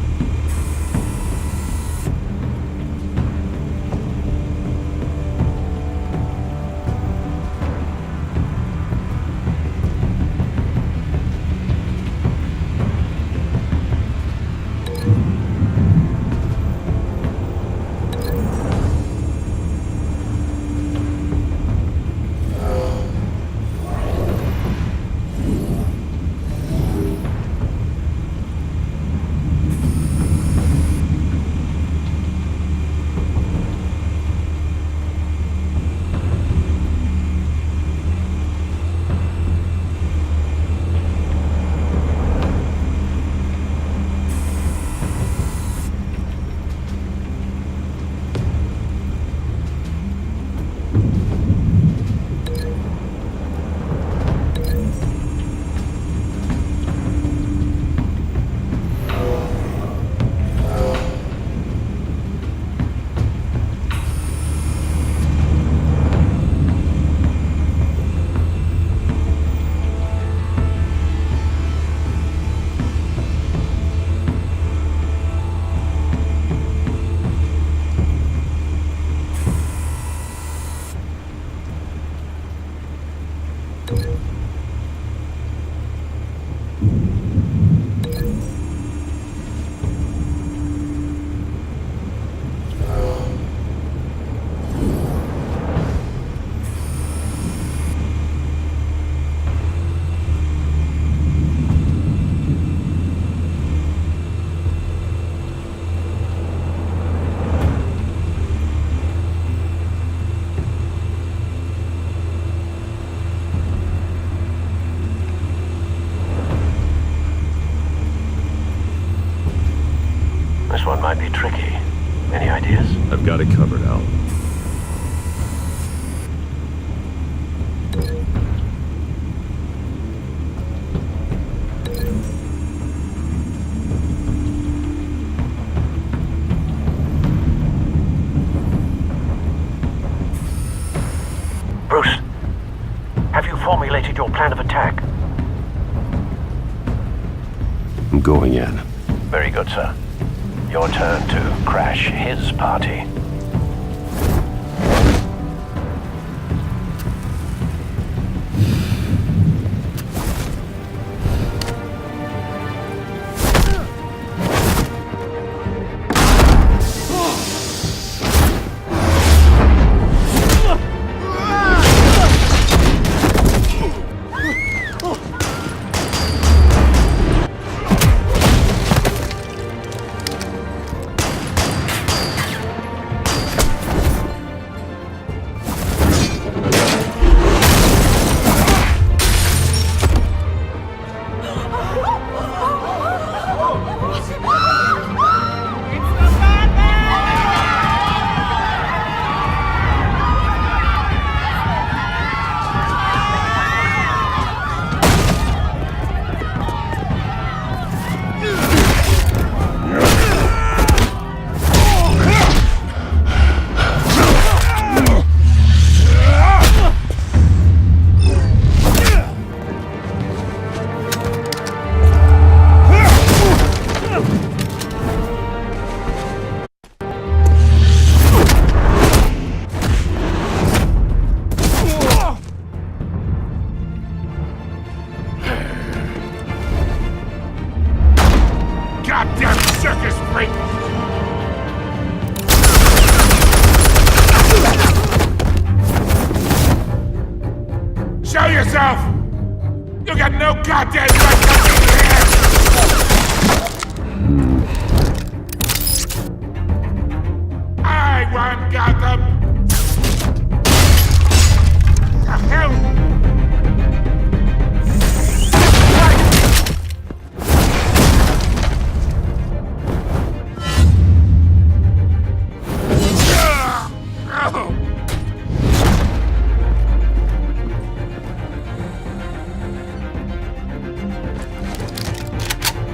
This one might be tricky. Any ideas? I've got it covered, Al. Bruce, have you formulated your plan of attack? I'm going in. Very good, sir. Your turn to crash his party. yourself! You got no goddamn right to be here! I run Gotham! The hell?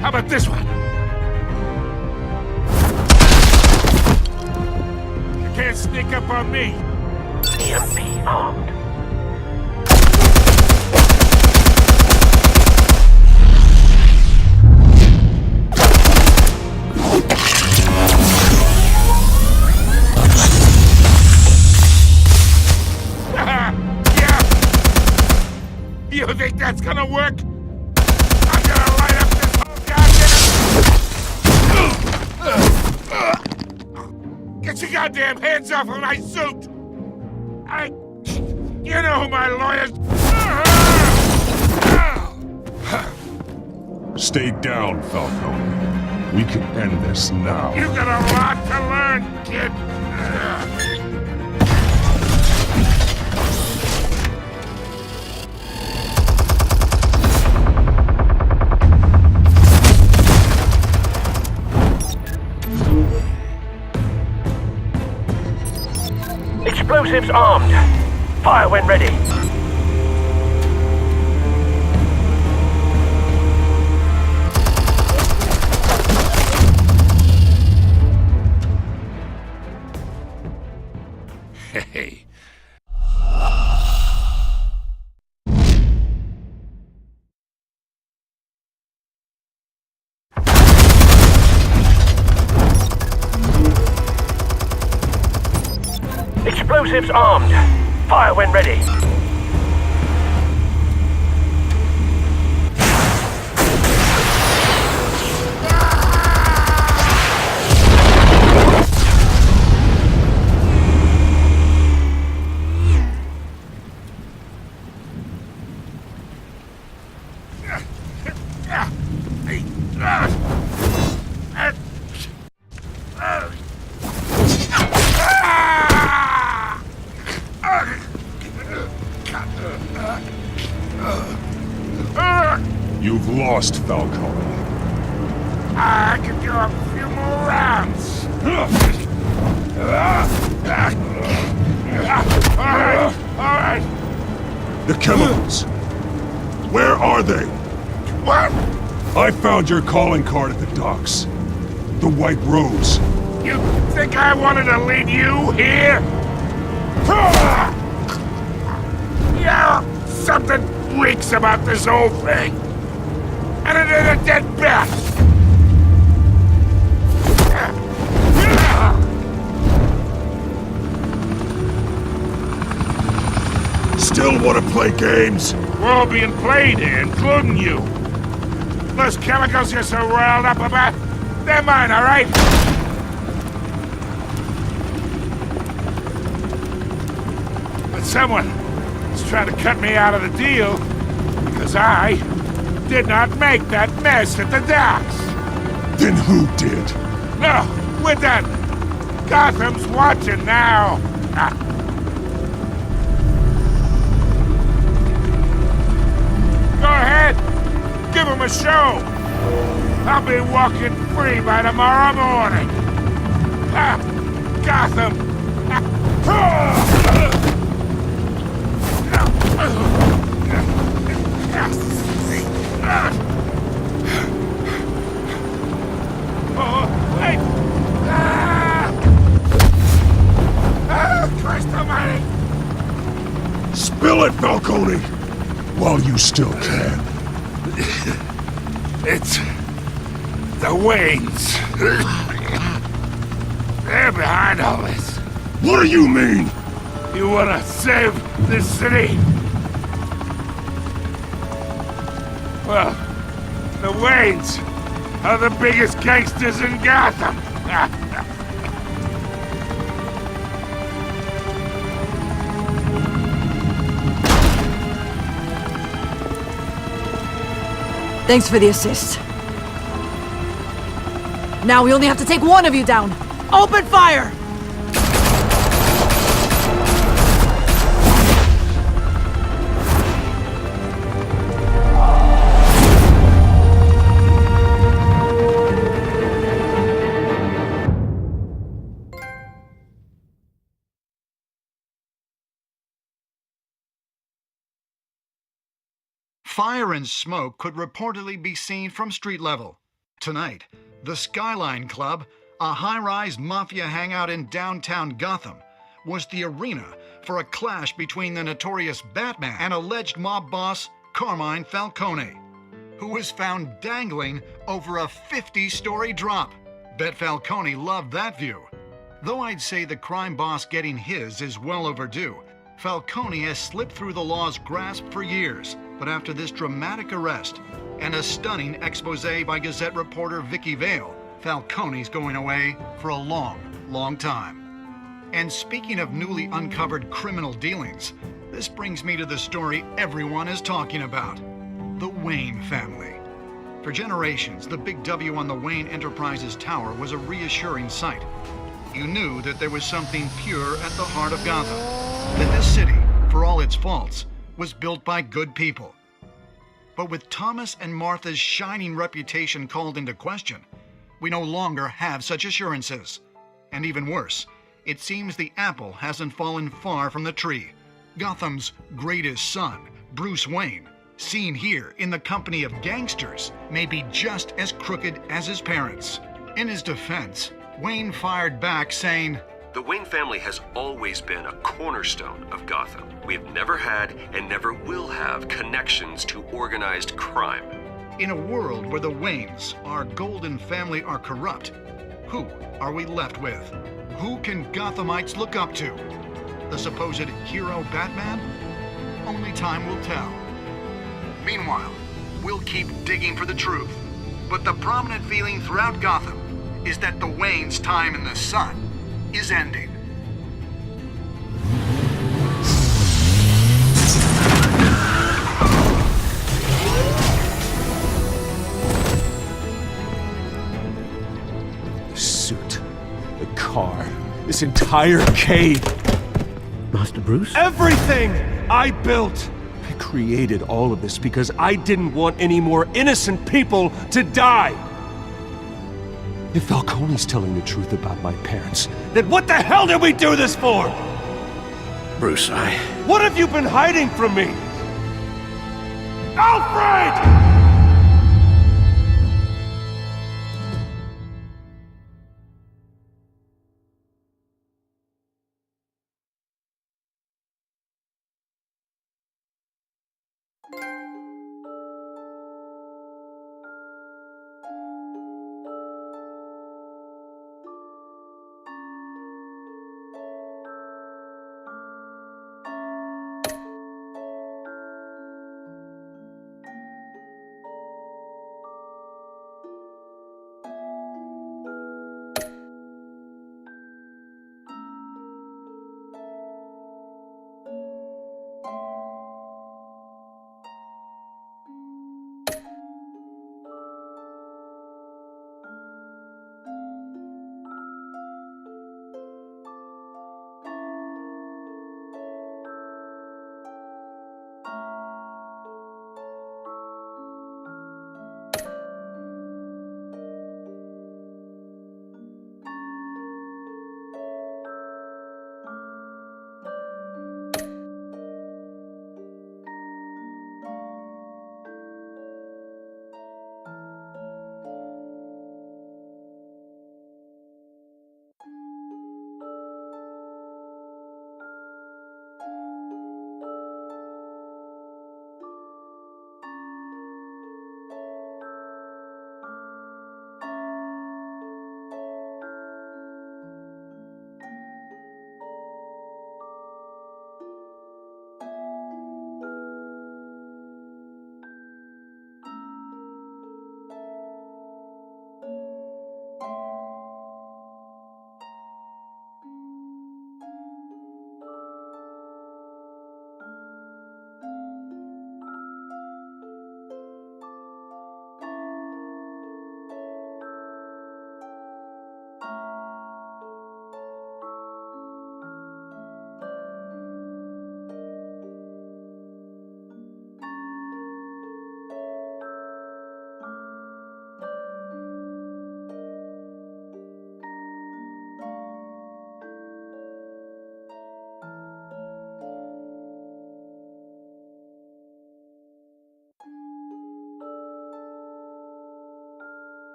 How about this one? You can't sneak up on me. EMP armed. Yeah. You think that's gonna work? I'm gonna light up this whole goddamn... Get your goddamn hands off of my suit! You know who my lawyers... Stay down, Falcone. We can end this now. You got a lot to learn, kid. Explosives armed. Fire when ready. Hey. Explosives armed. Fire when ready. You've lost, Falcone. I could go a few more rounds. All right. The chemicals. Where are they? What? I found your calling card at the docks. The White Rose. You think I wanted to lead you here? Yeah, something reeks about this whole thing. And it is a dead bat. Still want to play games? We're all being played here, including you. Those chemicals you're so riled up about, they're mine, all right? But someone is trying to cut me out of the deal because I did not make that mess at the docks. Then who did? No, we're done. Gotham's watching now. Go ahead. Give him a show. I'll be walking free by tomorrow morning. Gotham. Oh, wait. Christ almighty. Spill it, Falcone! While you still can. It's the Waynes. They're behind all this. What do you mean? You wanna save this city? Well, the Waynes are the biggest gangsters in Gotham. Thanks for the assist. Now we only have to take one of you down. Open fire! Fire and smoke could reportedly be seen from street level. Tonight, the Skyline Club, a high-rise mafia hangout in downtown Gotham, was the arena for a clash between the notorious Batman and alleged mob boss Carmine Falcone, who was found dangling over a 50-story drop. Bet Falcone loved that view. Though I'd say the crime boss getting his is well overdue, Falcone has slipped through the law's grasp for years. But after this dramatic arrest and a stunning expose by Gazette reporter Vicky Vale, Falcone's going away for a long, long time. And speaking of newly uncovered criminal dealings, this brings me to the story everyone is talking about: the Wayne family. For generations, the big W on the Wayne Enterprises tower was a reassuring sight. You knew that there was something pure at the heart of Gotham, that this city, for all its faults, was built by good people. But with Thomas and Martha's shining reputation called into question, we no longer have such assurances. And even worse, it seems the apple hasn't fallen far from the tree. Gotham's greatest son, Bruce Wayne, seen here in the company of gangsters, may be just as crooked as his parents. In his defense, Wayne fired back saying, "The Wayne family has always been a cornerstone of Gotham. We have never had and never will have connections to organized crime." In a world where the Waynes, our golden family, are corrupt, who are we left with? Who can Gothamites look up to? The supposed hero Batman? Only time will tell. Meanwhile, we'll keep digging for the truth. But the prominent feeling throughout Gotham is that the Waynes' time in the sun is ending. The suit, the car, this entire cave. Master Bruce? Everything I built! I created all of this because I didn't want any more innocent people to die! If Falcone's telling the truth about my parents, then what the hell did we do this for? Bruce, What have you been hiding from me? Alfred!